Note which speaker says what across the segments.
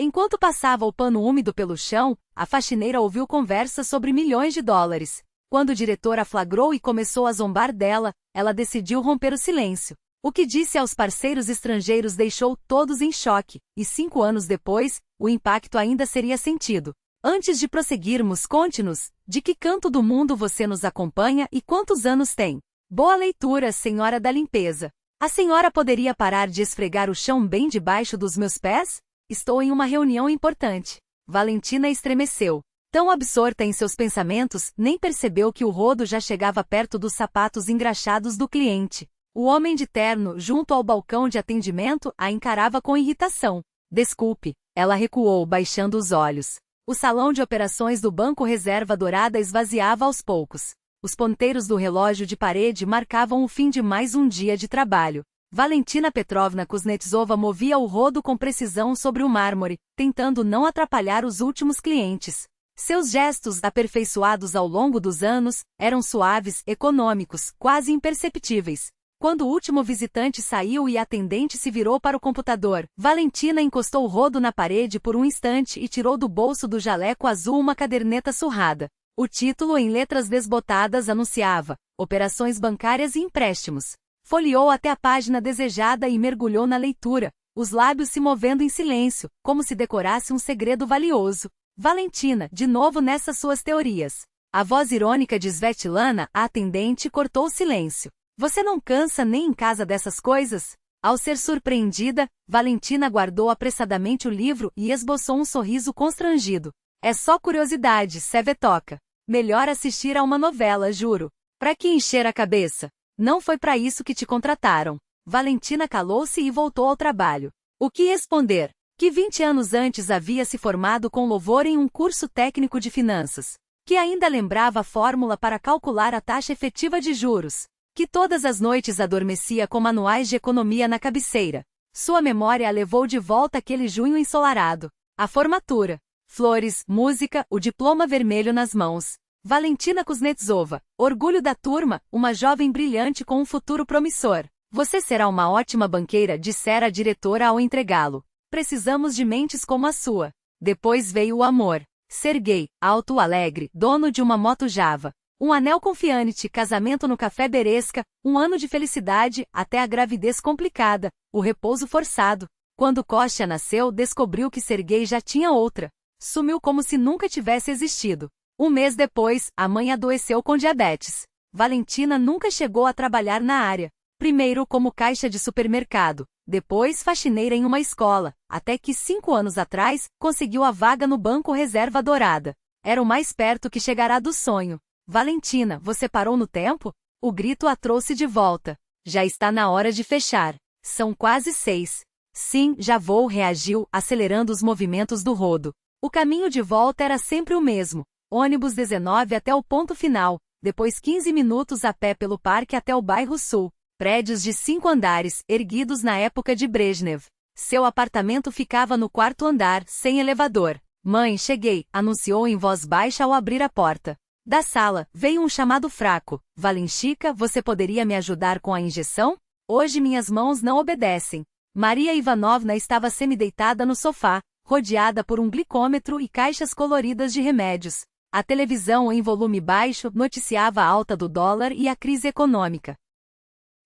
Speaker 1: Enquanto passava o pano úmido pelo chão, a faxineira ouviu conversas sobre milhões de dólares. Quando o diretor a flagrou e começou a zombar dela, ela decidiu romper o silêncio. O que disse aos parceiros estrangeiros deixou todos em choque, e 5 anos depois, o impacto ainda seria sentido. Antes de prosseguirmos, conte-nos, de que canto do mundo você nos acompanha e quantos anos tem? Boa leitura, senhora da limpeza. A senhora poderia parar de esfregar o chão bem debaixo dos meus pés? Estou em uma reunião importante. Valentina estremeceu. Tão absorta em seus pensamentos, nem percebeu que o rodo já chegava perto dos sapatos engraxados do cliente. O homem de terno, junto ao balcão de atendimento, a encarava com irritação. Desculpe. Ela recuou, baixando os olhos. O salão de operações do Banco Reserva Dourada esvaziava aos poucos. Os ponteiros do relógio de parede marcavam o fim de mais um dia de trabalho. Valentina Petrovna Kuznetsova movia o rodo com precisão sobre o mármore, tentando não atrapalhar os últimos clientes. Seus gestos, aperfeiçoados ao longo dos anos, eram suaves, econômicos, quase imperceptíveis. Quando o último visitante saiu e a atendente se virou para o computador, Valentina encostou o rodo na parede por um instante e tirou do bolso do jaleco azul uma caderneta surrada. O título em letras desbotadas anunciava: Operações bancárias e empréstimos. Folheou até a página desejada e mergulhou na leitura, os lábios se movendo em silêncio, como se decorasse um segredo valioso. Valentina, de novo nessas suas teorias. A voz irônica de Svetlana, a atendente, cortou o silêncio. Você não cansa nem em casa dessas coisas? Ao ser surpreendida, Valentina guardou apressadamente o livro e esboçou um sorriso constrangido. É só curiosidade, Sevetoka. Melhor assistir a uma novela, juro. Pra que encher a cabeça? Não foi para isso que te contrataram. Valentina calou-se e voltou ao trabalho. O que responder? Que 20 anos antes havia se formado com louvor em um curso técnico de finanças. Que ainda lembrava a fórmula para calcular a taxa efetiva de juros. Que todas as noites adormecia com manuais de economia na cabeceira. Sua memória a levou de volta aquele junho ensolarado. A formatura. Flores, música, o diploma vermelho nas mãos. Valentina Kuznetsova, orgulho da turma, uma jovem brilhante com um futuro promissor. Você será uma ótima banqueira, dissera a diretora ao entregá-lo. Precisamos de mentes como a sua. Depois veio o amor. Serguei, alto alegre, dono de uma moto Java. Um anel confiante, casamento no Café Beresca, um ano de felicidade, até a gravidez complicada, o repouso forçado. Quando Kostya nasceu, descobriu que Serguei já tinha outra. Sumiu como se nunca tivesse existido. Um mês depois, a mãe adoeceu com diabetes. Valentina nunca chegou a trabalhar na área. Primeiro como caixa de supermercado, depois faxineira em uma escola, até que 5 anos atrás, conseguiu a vaga no Banco Reserva Dourada. Era o mais perto que chegará do sonho. Valentina, você parou no tempo? O grito a trouxe de volta. Já está na hora de fechar. São quase 6. Sim, já vou, reagiu, acelerando os movimentos do rodo. O caminho de volta era sempre o mesmo. Ônibus 19 até o ponto final, depois 15 minutos a pé pelo parque até o bairro Sul. Prédios de 5 andares, erguidos na época de Brezhnev. Seu apartamento ficava no 4º andar, sem elevador. Mãe, cheguei, anunciou em voz baixa ao abrir a porta. Da sala, veio um chamado fraco. Valenchika, você poderia me ajudar com a injeção? Hoje minhas mãos não obedecem. Maria Ivanovna estava semideitada no sofá, rodeada por um glicômetro e caixas coloridas de remédios. A televisão em volume baixo noticiava a alta do dólar e a crise econômica.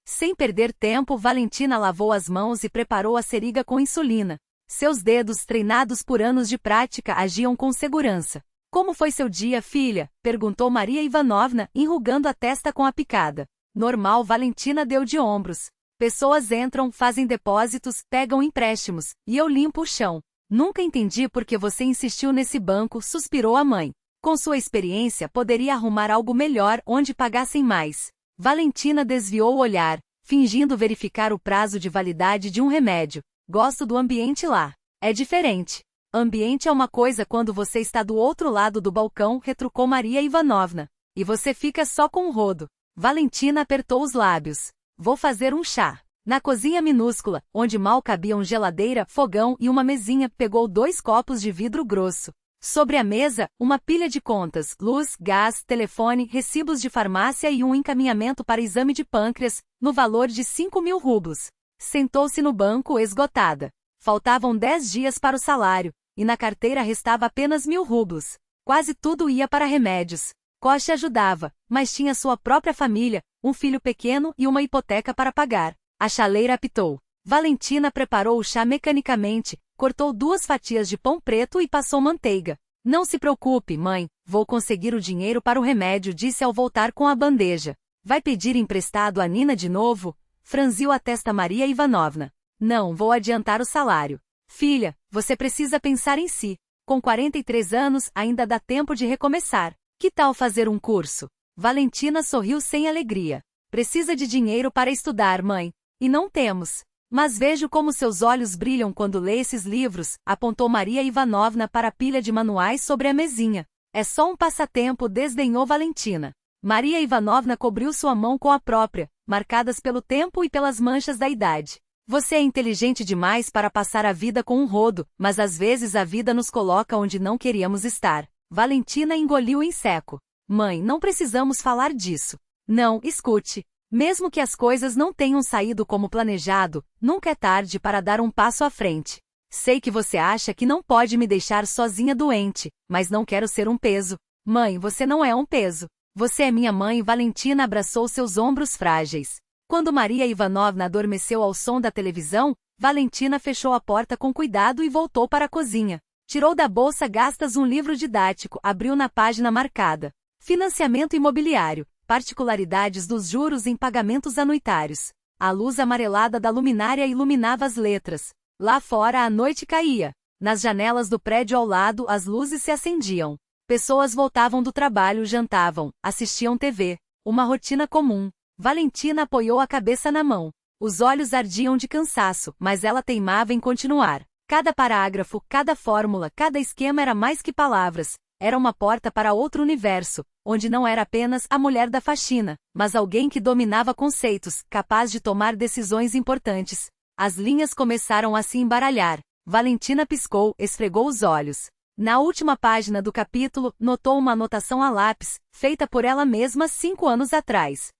Speaker 1: Sem perder tempo, Valentina lavou as mãos e preparou a seringa com insulina. Seus dedos, treinados por anos de prática, agiam com segurança. Como foi seu dia, filha? Perguntou Maria Ivanovna, enrugando a testa com a picada. Normal, Valentina deu de ombros. Pessoas entram, fazem depósitos, pegam empréstimos, e eu limpo o chão. Nunca entendi por que você insistiu nesse banco, suspirou a mãe. Com sua experiência, poderia arrumar algo melhor onde pagassem mais. Valentina desviou o olhar, fingindo verificar o prazo de validade de um remédio. Gosto do ambiente lá. É diferente. Ambiente é uma coisa quando você está do outro lado do balcão, retrucou Maria Ivanovna. E você fica só com o rodo. Valentina apertou os lábios. Vou fazer um chá. Na cozinha minúscula, onde mal cabiam geladeira, fogão e uma mesinha, pegou 2 copos de vidro grosso. Sobre a mesa, uma pilha de contas, luz, gás, telefone, recibos de farmácia e um encaminhamento para exame de pâncreas, no valor de 5.000 rublos. Sentou-se no banco esgotada. Faltavam 10 dias para o salário. e na carteira restava apenas 1.000 rublos. Quase tudo ia para remédios. Kosh ajudava, mas tinha sua própria família, um filho pequeno e uma hipoteca para pagar. A chaleira apitou. Valentina preparou o chá mecanicamente, cortou 2 fatias de pão preto e passou manteiga. Não se preocupe, mãe, vou conseguir o dinheiro para o remédio, disse ao voltar com a bandeja. Vai pedir emprestado a Nina de novo? Franziu a testa Maria Ivanovna. Não, vou adiantar o salário. Filha, você precisa pensar em si. Com 43 anos, ainda dá tempo de recomeçar. Que tal fazer um curso? Valentina sorriu sem alegria. Precisa de dinheiro para estudar, mãe. E não temos. Mas vejo como seus olhos brilham quando lê esses livros, apontou Maria Ivanovna para a pilha de manuais sobre a mesinha. É só um passatempo, desdenhou Valentina. Maria Ivanovna cobriu sua mão com a própria, marcadas pelo tempo e pelas manchas da idade. Você é inteligente demais para passar a vida com um rodo, mas às vezes a vida nos coloca onde não queríamos estar. Valentina engoliu em seco. Mãe, não precisamos falar disso. Não, escute. Mesmo que as coisas não tenham saído como planejado, nunca é tarde para dar um passo à frente. Sei que você acha que não pode me deixar sozinha doente, mas não quero ser um peso. Mãe, você não é um peso. Você é minha mãe. Valentina abraçou seus ombros frágeis. Quando Maria Ivanovna adormeceu ao som da televisão, Valentina fechou a porta com cuidado e voltou para a cozinha. Tirou da bolsa gastas um livro didático, abriu na página marcada. Financiamento imobiliário, particularidades dos juros em pagamentos anuitários. A luz amarelada da luminária iluminava as letras. Lá fora a noite caía. Nas janelas do prédio ao lado as luzes se acendiam. Pessoas voltavam do trabalho, jantavam, assistiam TV. Uma rotina comum. Valentina apoiou a cabeça na mão. Os olhos ardiam de cansaço, mas ela teimava em continuar. Cada parágrafo, cada fórmula, cada esquema era mais que palavras. Era uma porta para outro universo, onde não era apenas a mulher da faxina, mas alguém que dominava conceitos, capaz de tomar decisões importantes. As linhas começaram a se embaralhar. Valentina piscou, esfregou os olhos. Na última página do capítulo, notou uma anotação a lápis, feita por ela mesma 5 anos atrás.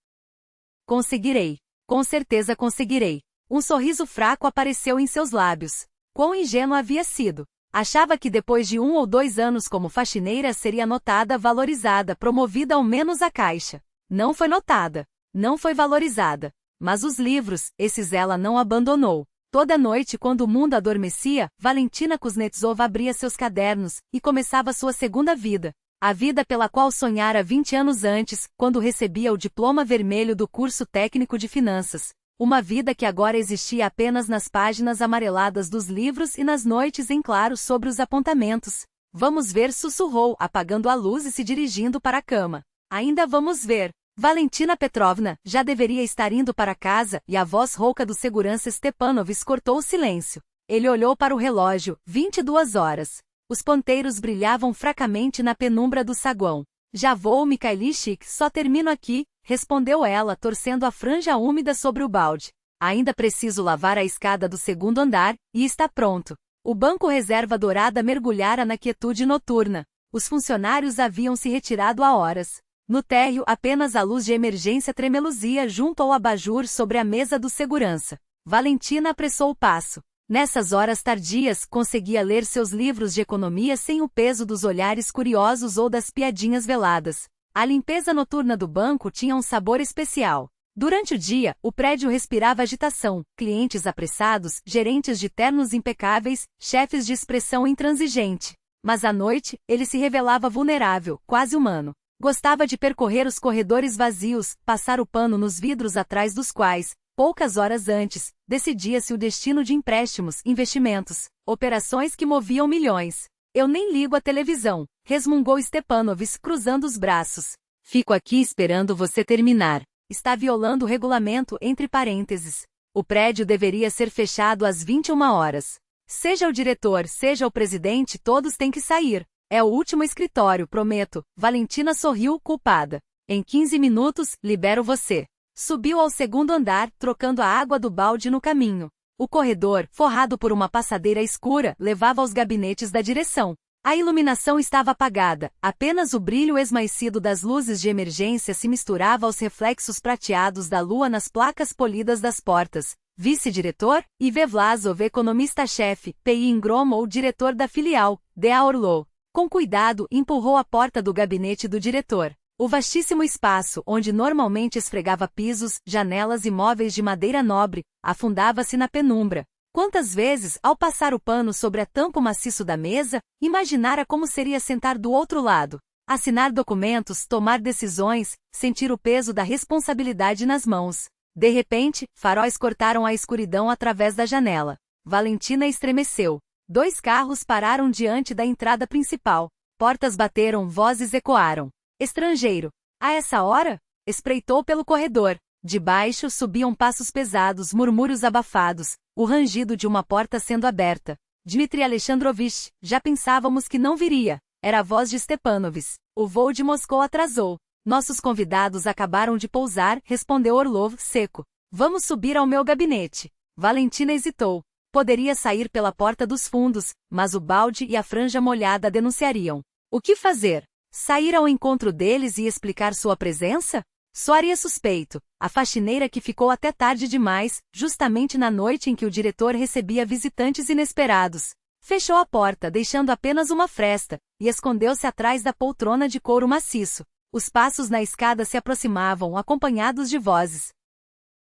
Speaker 1: Conseguirei. Com certeza conseguirei. Um sorriso fraco apareceu em seus lábios. Quão ingênua havia sido. Achava que depois de 1 ou 2 anos como faxineira seria notada, valorizada, promovida ao menos à caixa. Não foi notada. Não foi valorizada. Mas os livros, esses ela não abandonou. Toda noite, quando o mundo adormecia, Valentina Kuznetsova abria seus cadernos e começava sua segunda vida. A vida pela qual sonhara 20 anos antes, quando recebia o diploma vermelho do curso técnico de finanças. Uma vida que agora existia apenas nas páginas amareladas dos livros e nas noites em claro sobre os apontamentos. Vamos ver, sussurrou, apagando a luz e se dirigindo para a cama. Ainda vamos ver. Valentina Petrovna já deveria estar indo para casa e a voz rouca do segurança Stepanovich cortou o silêncio. Ele olhou para o relógio, 22 horas. Os ponteiros brilhavam fracamente na penumbra do saguão. Já vou, Mikhailishik, só termino aqui, respondeu ela, torcendo a franja úmida sobre o balde. Ainda preciso lavar a escada do segundo andar, e está pronto. O banco reserva dourada mergulhara na quietude noturna. Os funcionários haviam se retirado há horas. No térreo, apenas a luz de emergência tremeluzia junto ao abajur sobre a mesa do segurança. Valentina apressou o passo. Nessas horas tardias, conseguia ler seus livros de economia sem o peso dos olhares curiosos ou das piadinhas veladas. A limpeza noturna do banco tinha um sabor especial. Durante o dia, o prédio respirava agitação, clientes apressados, gerentes de ternos impecáveis, chefes de expressão intransigente. Mas à noite, ele se revelava vulnerável, quase humano. Gostava de percorrer os corredores vazios, passar o pano nos vidros atrás dos quais, poucas horas antes, decidia-se o destino de empréstimos, investimentos, operações que moviam milhões. Eu nem ligo a televisão, resmungou Stepanovich, cruzando os braços. Fico aqui esperando você terminar. Está violando o regulamento, entre parênteses. O prédio deveria ser fechado às 21 horas. Seja o diretor, seja o presidente, todos têm que sair. É o último escritório, prometo. Valentina sorriu, culpada. Em 15 minutos, libero você. Subiu ao segundo andar, trocando a água do balde no caminho. O corredor, forrado por uma passadeira escura, levava aos gabinetes da direção. A iluminação estava apagada, apenas o brilho esmaecido das luzes de emergência se misturava aos reflexos prateados da lua nas placas polidas das portas. Vice-diretor, Ive Vlasov, economista-chefe, PI Ingromov, diretor da filial, D.A. Orlov. Com cuidado, empurrou a porta do gabinete do diretor. O vastíssimo espaço, onde normalmente esfregava pisos, janelas e móveis de madeira nobre, afundava-se na penumbra. Quantas vezes, ao passar o pano sobre a tampa maciço da mesa, imaginara como seria sentar do outro lado, assinar documentos, tomar decisões, sentir o peso da responsabilidade nas mãos. De repente, faróis cortaram a escuridão através da janela. Valentina estremeceu. 2 carros pararam diante da entrada principal. Portas bateram, vozes ecoaram. Estrangeiro. A essa hora? Espreitou pelo corredor. De baixo subiam passos pesados, murmúrios abafados, o rangido de uma porta sendo aberta. Dmitri Alexandrovich, já pensávamos que não viria. Era a voz de Stepanovich. O voo de Moscou atrasou. Nossos convidados acabaram de pousar, respondeu Orlov, seco. Vamos subir ao meu gabinete. Valentina hesitou. Poderia sair pela porta dos fundos, mas o balde e a franja molhada denunciariam. O que fazer? Sair ao encontro deles e explicar sua presença? Soaria suspeito. A faxineira que ficou até tarde demais, justamente na noite em que o diretor recebia visitantes inesperados. Fechou a porta, deixando apenas uma fresta, e escondeu-se atrás da poltrona de couro maciço. Os passos na escada se aproximavam, acompanhados de vozes.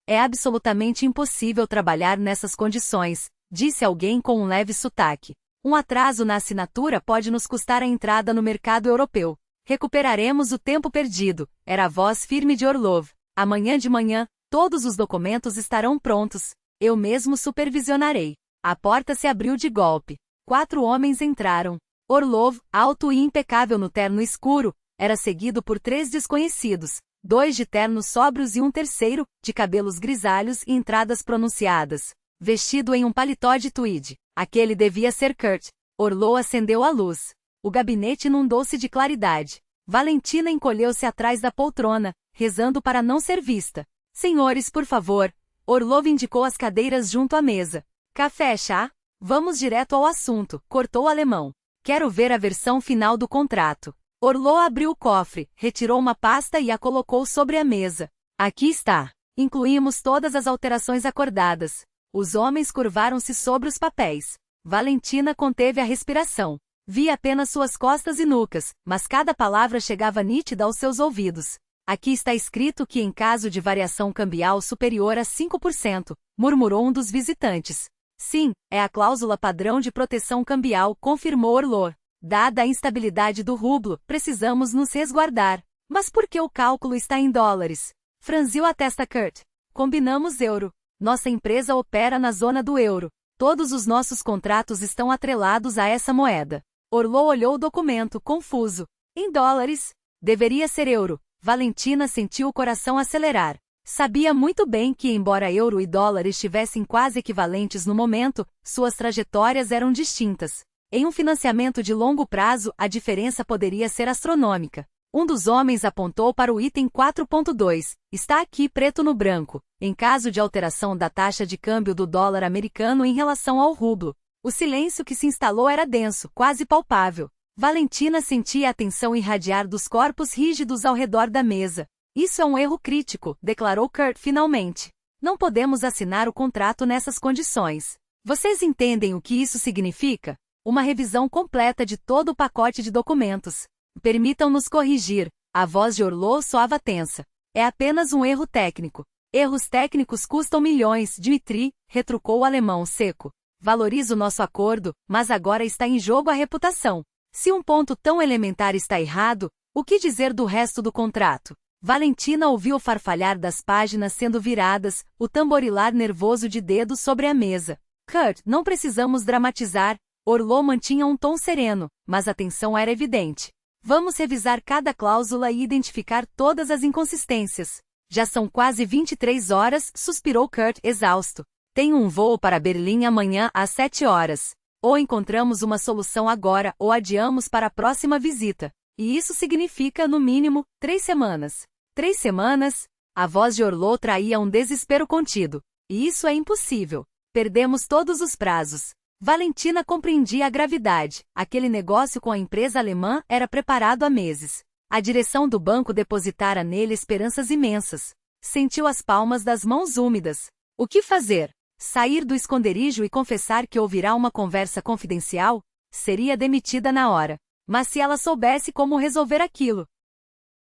Speaker 1: É absolutamente impossível trabalhar nessas condições, disse alguém com um leve sotaque. Um atraso na assinatura pode nos custar a entrada no mercado europeu. Recuperaremos o tempo perdido, era a voz firme de Orlov. Amanhã de manhã, todos os documentos estarão prontos. Eu mesmo supervisionarei. A porta se abriu de golpe. 4 homens entraram. Orlov, alto e impecável no terno escuro, era seguido por 3 desconhecidos. 2 de ternos sóbrios e um terceiro, de cabelos grisalhos e entradas pronunciadas. Vestido em um paletó de tweed. Aquele devia ser Kurt. Orlov acendeu a luz. O gabinete inundou-se de claridade. Valentina encolheu-se atrás da poltrona, rezando para não ser vista. Senhores, por favor. Orlov indicou as cadeiras junto à mesa. Café, chá? Vamos direto ao assunto, cortou o alemão. Quero ver a versão final do contrato. Orlov abriu o cofre, retirou uma pasta e a colocou sobre a mesa. Aqui está. Incluímos todas as alterações acordadas. Os homens curvaram-se sobre os papéis. Valentina conteve a respiração. Via apenas suas costas e nucas, mas cada palavra chegava nítida aos seus ouvidos. Aqui está escrito que em caso de variação cambial superior a 5%, murmurou um dos visitantes. Sim, é a cláusula padrão de proteção cambial, confirmou Orlov. Dada a instabilidade do rublo, precisamos nos resguardar. Mas por que o cálculo está em dólares? Franziu a testa Kurt. Combinamos euro. Nossa empresa opera na zona do euro. Todos os nossos contratos estão atrelados a essa moeda. Orlov olhou o documento, confuso. Em dólares? Deveria ser euro. Valentina sentiu o coração acelerar. Sabia muito bem que, embora euro e dólar estivessem quase equivalentes no momento, suas trajetórias eram distintas. Em um financiamento de longo prazo, a diferença poderia ser astronômica. Um dos homens apontou para o item 4.2. Está aqui preto no branco. Em caso de alteração da taxa de câmbio do dólar americano em relação ao rublo. O silêncio que se instalou era denso, quase palpável. Valentina sentia a tensão irradiar dos corpos rígidos ao redor da mesa. Isso é um erro crítico, declarou Kurt finalmente. Não podemos assinar o contrato nessas condições. Vocês entendem o que isso significa? Uma revisão completa de todo o pacote de documentos. Permitam-nos corrigir. A voz de Orlov soava tensa. É apenas um erro técnico. Erros técnicos custam milhões, Dmitri, retrucou o alemão seco. Valorizo o nosso acordo, mas agora está em jogo a reputação. Se um ponto tão elementar está errado, o que dizer do resto do contrato? Valentina ouviu o farfalhar das páginas sendo viradas, o tamborilar nervoso de dedos sobre a mesa. Kurt, não precisamos dramatizar. Orlov mantinha um tom sereno, mas a tensão era evidente. Vamos revisar cada cláusula e identificar todas as inconsistências. Já são quase 23 horas, suspirou Kurt, exausto. Tenho um voo para Berlim amanhã às 7 horas. Ou encontramos uma solução agora, ou adiamos para a próxima visita. E isso significa, no mínimo, 3 semanas. 3 semanas? A voz de Orlov traía um desespero contido. E isso é impossível. Perdemos todos os prazos. Valentina compreendia a gravidade. Aquele negócio com a empresa alemã era preparado há meses. A direção do banco depositara nele esperanças imensas. Sentiu as palmas das mãos úmidas. O que fazer? Sair do esconderijo e confessar que ouvirá uma conversa confidencial? Seria demitida na hora. Mas se ela soubesse como resolver aquilo?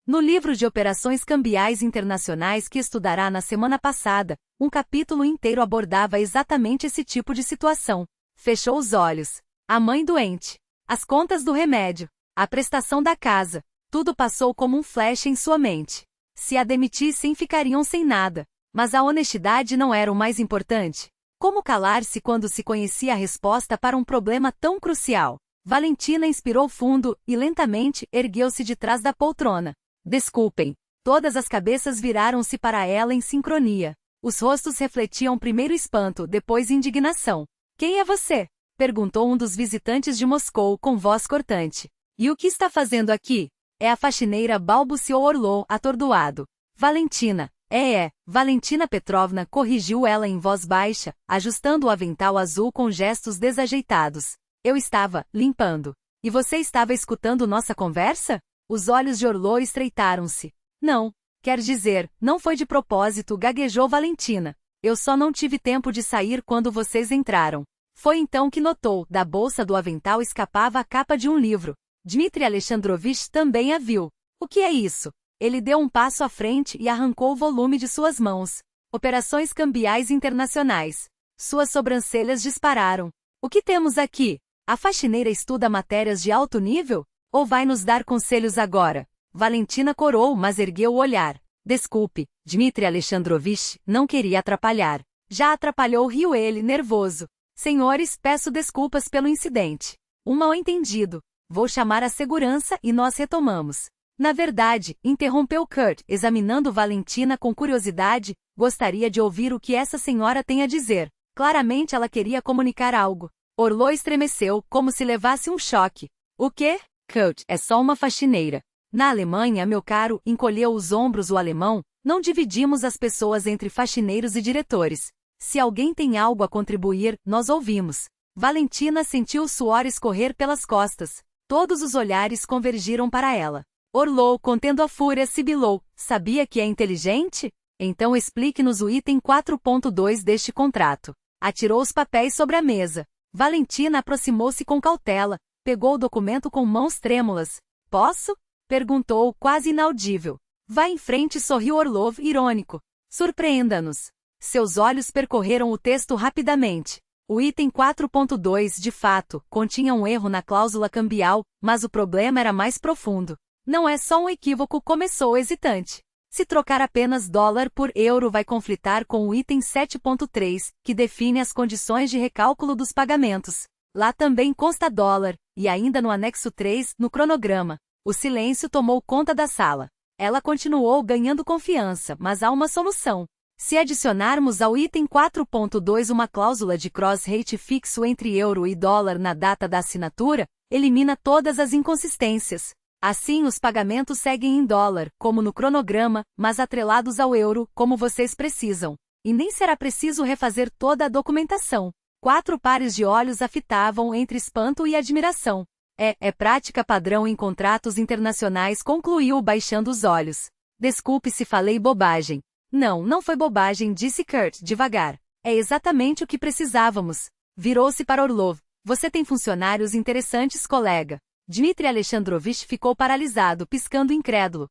Speaker 1: No livro de operações cambiais internacionais que estudará na semana passada, um capítulo inteiro abordava exatamente esse tipo de situação. Fechou os olhos. A mãe doente. As contas do remédio. A prestação da casa. Tudo passou como um flash em sua mente. Se a demitissem, ficariam sem nada. Mas a honestidade não era o mais importante. Como calar-se quando se conhecia a resposta para um problema tão crucial? Valentina inspirou fundo e lentamente ergueu-se de trás da poltrona. Desculpem. Todas as cabeças viraram-se para ela em sincronia. Os rostos refletiam primeiro espanto, depois indignação. Quem é você? Perguntou um dos visitantes de Moscou com voz cortante. E o que está fazendo aqui? É a faxineira, balbuciou Orlov, atordoado. Valentina. Valentina Petrovna, corrigiu ela em voz baixa, ajustando o avental azul com gestos desajeitados. Eu estava limpando. E você estava escutando nossa conversa? Os olhos de Orlov estreitaram-se. Não. Quer dizer, não foi de propósito, gaguejou Valentina. Eu só não tive tempo de sair quando vocês entraram. Foi então que notou, da bolsa do avental escapava a capa de um livro. Dmitri Alexandrovich também a viu. O que é isso? Ele deu um passo à frente e arrancou o volume de suas mãos. Operações cambiais internacionais. Suas sobrancelhas dispararam. O que temos aqui? A faxineira estuda matérias de alto nível? Ou vai nos dar conselhos agora? Valentina corou, mas ergueu o olhar. Desculpe, Dmitri Alexandrovich, não queria atrapalhar. Já atrapalhou, riu ele, nervoso. Senhores, peço desculpas pelo incidente. Um mal-entendido. Vou chamar a segurança e nós retomamos. Na verdade, interrompeu Kurt, examinando Valentina com curiosidade, gostaria de ouvir o que essa senhora tem a dizer. Claramente ela queria comunicar algo. Orlov estremeceu, como se levasse um choque. O quê? Kurt, é só uma faxineira. Na Alemanha, meu caro, encolheu os ombros o alemão, não dividimos as pessoas entre faxineiros e diretores. Se alguém tem algo a contribuir, nós ouvimos. Valentina sentiu o suor escorrer pelas costas. Todos os olhares convergiram para ela. Orlov, contendo a fúria, sibilou. Sabia que é inteligente? Então explique-nos o item 4.2 deste contrato. Atirou os papéis sobre a mesa. Valentina aproximou-se com cautela, pegou o documento com mãos trêmulas. Posso? Perguntou, quase inaudível. Vá em frente, sorriu Orlov, irônico. Surpreenda-nos. Seus olhos percorreram o texto rapidamente. O item 4.2, de fato, continha um erro na cláusula cambial, mas o problema era mais profundo. Não é só um equívoco, começou hesitante. Se trocar apenas dólar por euro vai conflitar com o item 7.3, que define as condições de recálculo dos pagamentos. Lá também consta dólar, e ainda no anexo 3, no cronograma. O silêncio tomou conta da sala. Ela continuou ganhando confiança, mas há uma solução. Se adicionarmos ao item 4.2 uma cláusula de cross-rate fixo entre euro e dólar na data da assinatura, elimina todas as inconsistências. Assim os pagamentos seguem em dólar, como no cronograma, mas atrelados ao euro, como vocês precisam. E nem será preciso refazer toda a documentação. 4 pares de olhos a fitavam entre espanto e admiração. É prática padrão em contratos internacionais, concluiu baixando os olhos. Desculpe se falei bobagem. Não foi bobagem, disse Kurt, devagar. É exatamente o que precisávamos. Virou-se para Orlov. Você tem funcionários interessantes, colega. Dmitri Alexandrovich ficou paralisado, piscando incrédulo.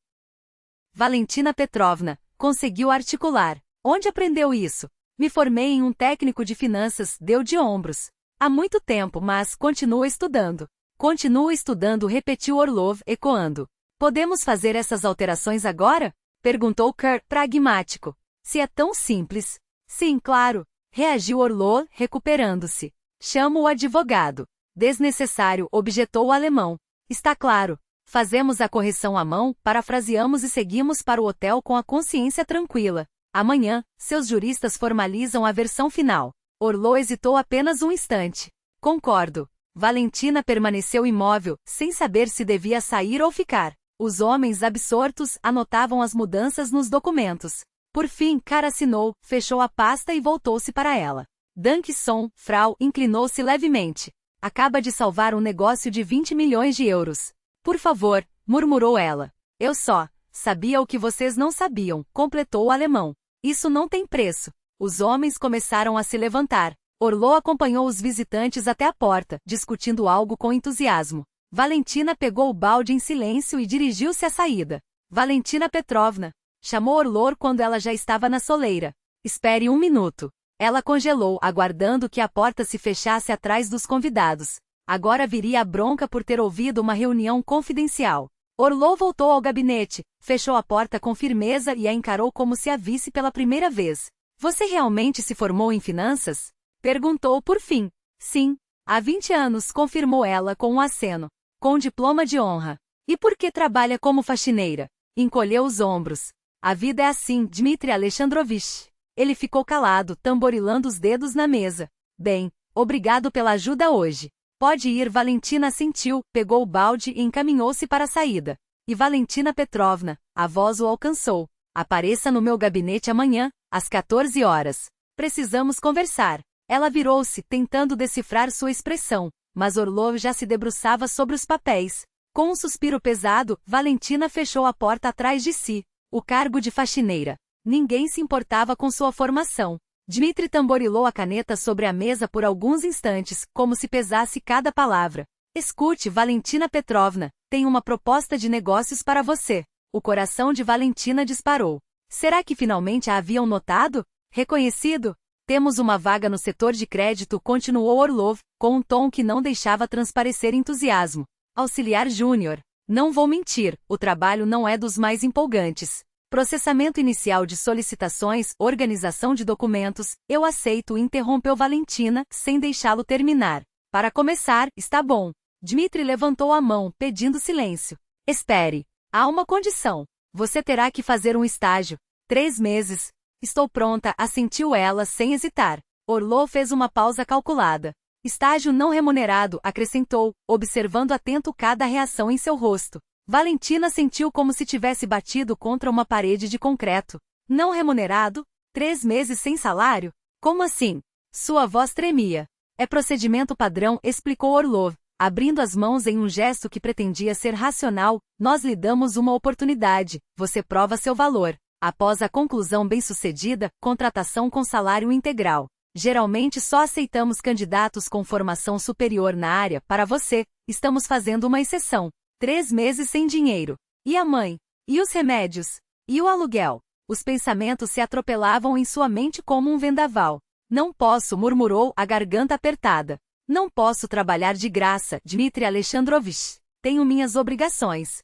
Speaker 1: Valentina Petrovna, conseguiu articular. Onde aprendeu isso? Me formei em um técnico de finanças, deu de ombros. Há muito tempo, mas continua estudando. Continua estudando, repetiu Orlov, ecoando. Podemos fazer essas alterações agora? Perguntou Kurt, pragmático. Se é tão simples. Sim, claro. Reagiu Orlov, recuperando-se. Chamo o advogado. Desnecessário, objetou o alemão. Está claro. Fazemos a correção à mão, parafraseamos e seguimos para o hotel com a consciência tranquila. Amanhã, seus juristas formalizam a versão final. Orlov hesitou apenas um instante. Concordo. Valentina permaneceu imóvel, sem saber se devia sair ou ficar. Os homens absortos anotavam as mudanças nos documentos. Por fim, Kara assinou, fechou a pasta e voltou-se para ela. Dankeschön, Frau, inclinou-se levemente. Acaba de salvar um negócio de 20 milhões de euros. Por favor, murmurou ela. Eu só sabia o que vocês não sabiam, completou o alemão. Isso não tem preço. Os homens começaram a se levantar. Orlô acompanhou os visitantes até a porta, discutindo algo com entusiasmo. Valentina pegou o balde em silêncio e dirigiu-se à saída. Valentina Petrovna, chamou Orlô quando ela já estava na soleira. Espere um minuto. Ela congelou, aguardando que a porta se fechasse atrás dos convidados. Agora viria a bronca por ter ouvido uma reunião confidencial. Orlô voltou ao gabinete, fechou a porta com firmeza e a encarou como se a visse pela primeira vez. Você realmente se formou em finanças? Perguntou por fim. Sim. Há 20 anos, confirmou ela com um aceno. Com diploma de honra. E por que trabalha como faxineira? Encolheu os ombros. A vida é assim, Dmitri Alexandrovich. Ele ficou calado, tamborilando os dedos na mesa. Bem, obrigado pela ajuda hoje. Pode ir. Valentina assentiu, pegou o balde e encaminhou-se para a saída. E Valentina Petrovna, a voz o alcançou. Apareça no meu gabinete amanhã, às 14 horas. Precisamos conversar. Ela virou-se, tentando decifrar sua expressão, mas Orlov já se debruçava sobre os papéis. Com um suspiro pesado, Valentina fechou a porta atrás de si. O cargo de faxineira. Ninguém se importava com sua formação. Dmitri tamborilou a caneta sobre a mesa por alguns instantes, como se pesasse cada palavra. Escute, Valentina Petrovna, tenho uma proposta de negócios para você. O coração de Valentina disparou. Será que finalmente a haviam notado? Reconhecido? Temos uma vaga no setor de crédito, continuou Orlov, com um tom que não deixava transparecer entusiasmo. Auxiliar júnior. Não vou mentir, o trabalho não é dos mais empolgantes. Processamento inicial de solicitações, organização de documentos, eu aceito, interrompeu Valentina, sem deixá-lo terminar. Para começar, está bom. Dmitri levantou a mão, pedindo silêncio. Espere. Há uma condição. Você terá que fazer um estágio. 3 meses. Estou pronta, assentiu ela sem hesitar. Orlov fez uma pausa calculada. Estágio não remunerado, acrescentou, observando atento cada reação em seu rosto. Valentina sentiu como se tivesse batido contra uma parede de concreto. Não remunerado? 3 meses sem salário? Como assim? Sua voz tremia. É procedimento padrão, explicou Orlov, abrindo as mãos em um gesto que pretendia ser racional. Nós lhe damos uma oportunidade, você prova seu valor. Após a conclusão bem-sucedida, contratação com salário integral. Geralmente só aceitamos candidatos com formação superior na área. Para você, estamos fazendo uma exceção. 3 meses sem dinheiro. E a mãe? E os remédios? E o aluguel? Os pensamentos se atropelavam em sua mente como um vendaval. Não posso, murmurou, a garganta apertada. Não posso trabalhar de graça, Dmitri Alexandrovich. Tenho minhas obrigações.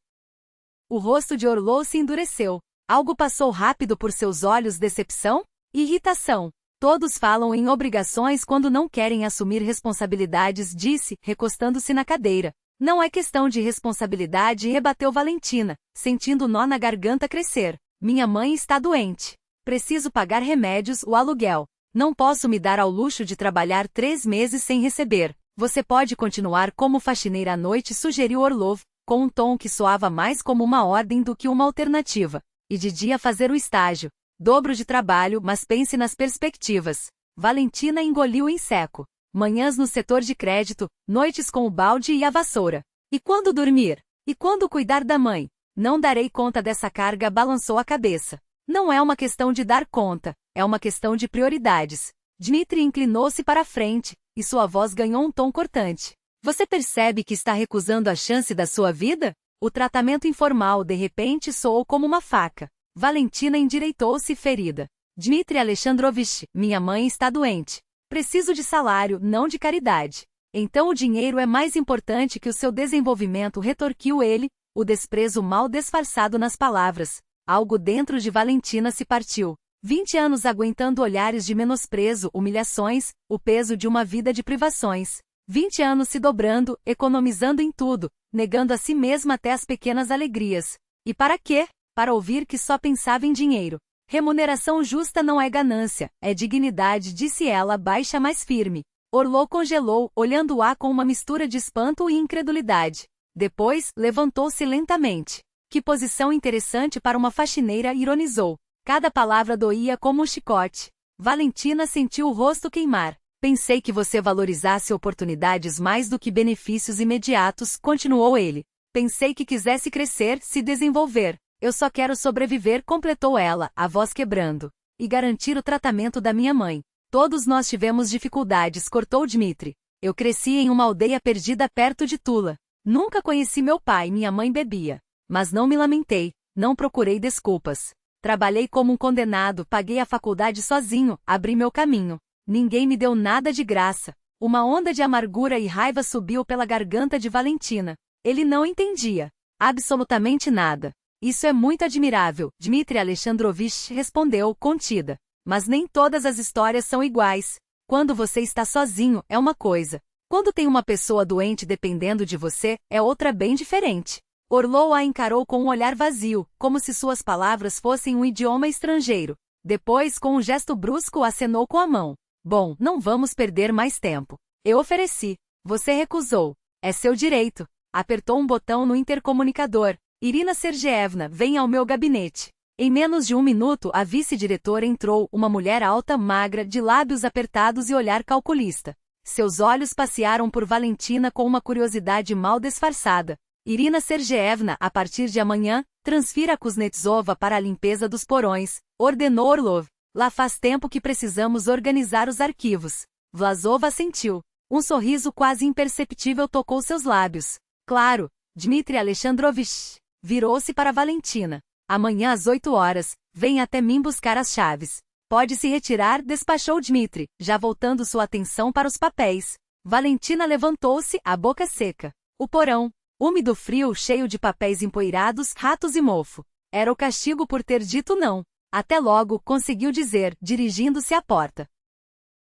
Speaker 1: O rosto de Orlov se endureceu. Algo passou rápido por seus olhos. Decepção? Irritação. Todos falam em obrigações quando não querem assumir responsabilidades, disse, recostando-se na cadeira. Não é questão de responsabilidade, rebateu Valentina, sentindo o nó na garganta crescer. Minha mãe está doente. Preciso pagar remédios, o aluguel. Não posso me dar ao luxo de trabalhar 3 meses sem receber. Você pode continuar como faxineira à noite, sugeriu Orlov, com um tom que soava mais como uma ordem do que uma alternativa. E de dia fazer o estágio. Dobro de trabalho, mas pense nas perspectivas. Valentina engoliu em seco. Manhãs no setor de crédito, noites com o balde e a vassoura. E quando dormir? E quando cuidar da mãe? Não darei conta dessa carga, balançou a cabeça. Não é uma questão de dar conta, é uma questão de prioridades. Dmitri inclinou-se para a frente, e sua voz ganhou um tom cortante. Você percebe que está recusando a chance da sua vida? O tratamento informal de repente soou como uma faca. Valentina endireitou-se ferida. Dmitri Alexandrovich, minha mãe está doente. Preciso de salário, não de caridade. Então o dinheiro é mais importante que o seu desenvolvimento, retorquiu ele, o desprezo mal disfarçado nas palavras. Algo dentro de Valentina se partiu. 20 anos aguentando olhares de menosprezo, humilhações, o peso de uma vida de privações. 20 anos se dobrando, economizando em tudo, negando a si mesma até as pequenas alegrias. E para quê? Para ouvir que só pensava em dinheiro. Remuneração justa não é ganância, é dignidade, disse ela baixa mais firme. Orlov congelou, olhando-a com uma mistura de espanto e incredulidade. Depois, levantou-se lentamente. Que posição interessante para uma faxineira, ironizou. Cada palavra doía como um chicote. Valentina sentiu o rosto queimar. Pensei que você valorizasse oportunidades mais do que benefícios imediatos, continuou ele. Pensei que quisesse crescer, se desenvolver. Eu só quero sobreviver, completou ela, a voz quebrando. e garantir o tratamento da minha mãe. Todos nós tivemos dificuldades, cortou Dmitri. Eu cresci em uma aldeia perdida perto de Tula. Nunca conheci meu pai, minha mãe bebia. Mas não me lamentei, não procurei desculpas. Trabalhei como um condenado, paguei a faculdade sozinho, abri meu caminho. Ninguém me deu nada de graça. Uma onda de amargura e raiva subiu pela garganta de Valentina. Ele não entendia. Absolutamente nada. Isso é muito admirável, Dmitri Alexandrovich respondeu, contida. Mas nem todas as histórias são iguais. Quando você está sozinho, é uma coisa. Quando tem uma pessoa doente dependendo de você, é outra bem diferente. Orlov a encarou com um olhar vazio, como se suas palavras fossem um idioma estrangeiro. Depois, com um gesto brusco, acenou com a mão. Bom, não vamos perder mais tempo. Eu ofereci. Você recusou. É seu direito. Apertou um botão no intercomunicador. Irina Sergeevna, venha ao meu gabinete. Em menos de 1 minuto, a vice-diretora entrou, uma mulher alta, magra, de lábios apertados e olhar calculista. Seus olhos passearam por Valentina com uma curiosidade mal disfarçada. Irina Sergeevna, a partir de amanhã, transfira a Kuznetsova para a limpeza dos porões, ordenou Orlov. Lá faz tempo que precisamos organizar os arquivos. Vlasov assentiu. Um sorriso quase imperceptível tocou seus lábios. Claro, Dmitri Alexandrovich. Virou-se para Valentina. Amanhã às 8 horas, venha até mim buscar as chaves. Pode se retirar, despachou Dmitri, já voltando sua atenção para os papéis. Valentina levantou-se, a boca seca. O porão, úmido frio, cheio de papéis empoeirados, ratos e mofo. Era o castigo por ter dito não. Até logo, conseguiu dizer, dirigindo-se à porta.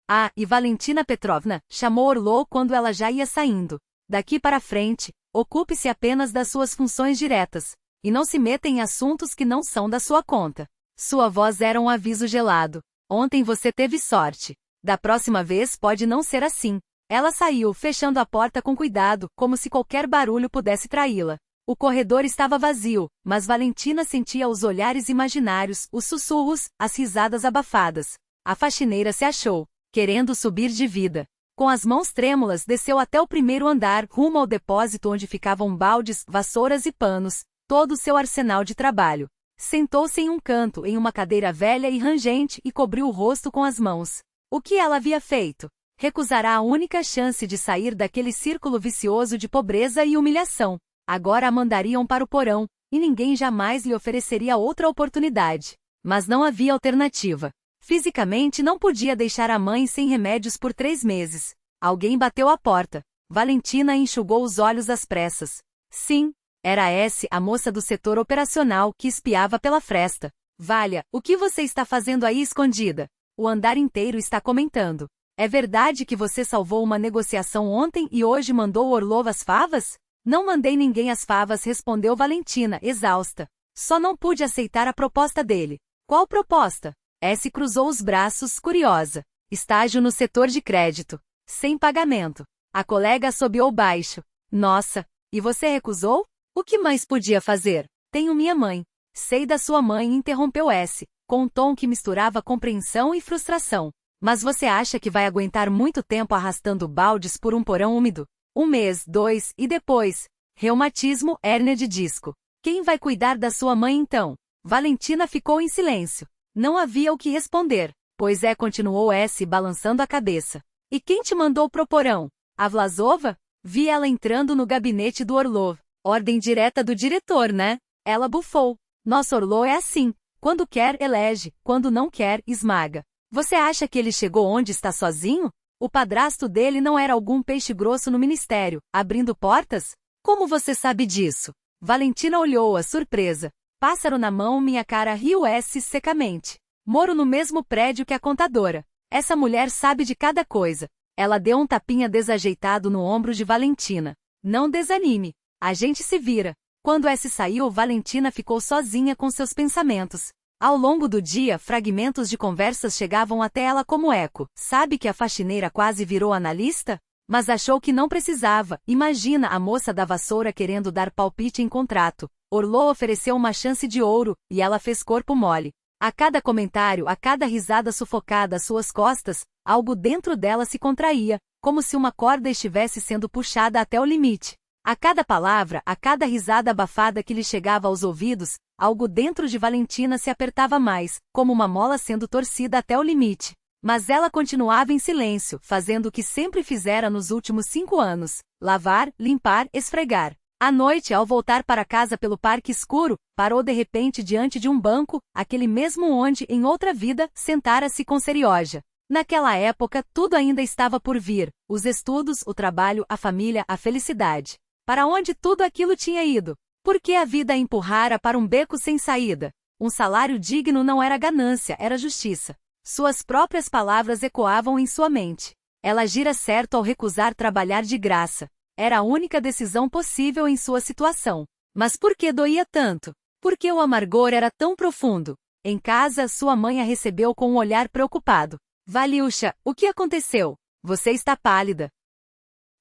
Speaker 1: Ah, e Valentina Petrovna, chamou Orlov quando ela já ia saindo. Daqui para frente, ocupe-se apenas das suas funções diretas. E não se meta em assuntos que não são da sua conta. Sua voz era um aviso gelado. Ontem você teve sorte. Da próxima vez pode não ser assim. Ela saiu, fechando a porta com cuidado, como se qualquer barulho pudesse traí-la. O corredor estava vazio, mas Valentina sentia os olhares imaginários, os sussurros, as risadas abafadas. A faxineira se achou, querendo subir de vida. Com as mãos trêmulas, desceu até o primeiro andar, rumo ao depósito onde ficavam baldes, vassouras e panos, todo o seu arsenal de trabalho. Sentou-se em um canto, em uma cadeira velha e rangente, e cobriu o rosto com as mãos. O que ela havia feito? Recusará a única chance de sair daquele círculo vicioso de pobreza e humilhação. Agora a mandariam para o porão, e ninguém jamais lhe ofereceria outra oportunidade. Mas não havia alternativa. Fisicamente não podia deixar a mãe sem remédios por 3 meses. Alguém bateu à porta. Valentina enxugou os olhos às pressas. Sim, era S, a moça do setor operacional, que espiava pela fresta. Valha, o que você está fazendo aí escondida? O andar inteiro está comentando. É verdade que você salvou uma negociação ontem e hoje mandou o Orlov as favas? Não mandei ninguém as favas, respondeu Valentina, exausta. Só não pude aceitar a proposta dele. Qual proposta? S cruzou os braços, curiosa. Estágio no setor de crédito. Sem pagamento. A colega assobiou baixo. Nossa, e você recusou? O que mais podia fazer? Tenho minha mãe. Sei da sua mãe, interrompeu S, com um tom que misturava compreensão e frustração. Mas você acha que vai aguentar muito tempo arrastando baldes por um porão úmido? 1 mês, 2, e depois? Reumatismo, hérnia de disco. Quem vai cuidar da sua mãe então? Valentina ficou em silêncio. Não havia o que responder. Pois é, continuou S, balançando a cabeça. E quem te mandou pro porão? A Vlasova? Vi ela entrando no gabinete do Orlov. Ordem direta do diretor, né? Ela bufou. Nosso Orlov é assim. Quando quer, elege. Quando não quer, esmaga. Você acha que ele chegou onde está sozinho? O padrasto dele não era algum peixe grosso no ministério, abrindo portas? Como você sabe disso? Valentina olhou-a, surpresa. Pássaro na mão, minha cara, riu S secamente. Moro no mesmo prédio que a contadora. Essa mulher sabe de cada coisa. Ela deu um tapinha desajeitado no ombro de Valentina. Não desanime. A gente se vira. Quando S saiu, Valentina ficou sozinha com seus pensamentos. Ao longo do dia, fragmentos de conversas chegavam até ela como eco. Sabe que a faxineira quase virou analista? Mas achou que não precisava. Imagina a moça da vassoura querendo dar palpite em contrato. Orlov ofereceu uma chance de ouro, e ela fez corpo mole. A cada comentário, a cada risada sufocada às suas costas, algo dentro dela se contraía, como se uma corda estivesse sendo puxada até o limite. A cada palavra, a cada risada abafada que lhe chegava aos ouvidos, Algo dentro de Valentina se apertava mais, como uma mola sendo torcida até o limite. Mas ela continuava em silêncio, fazendo o que sempre fizera nos últimos 5 anos: lavar, limpar, esfregar. À noite, ao voltar para casa pelo parque escuro, parou de repente diante de um banco, aquele mesmo onde, em outra vida, sentara-se com Serioja. Naquela época, tudo ainda estava por vir: os estudos, o trabalho, a família, a felicidade. Para onde tudo aquilo tinha ido? Por que a vida a empurrara para um beco sem saída? Um salário digno não era ganância, era justiça. Suas próprias palavras ecoavam em sua mente. Ela agira certo ao recusar trabalhar de graça. Era a única decisão possível em sua situação. Mas por que doía tanto? Por que o amargor era tão profundo? Em casa, sua mãe a recebeu com um olhar preocupado. Valiusha, o que aconteceu? Você está pálida.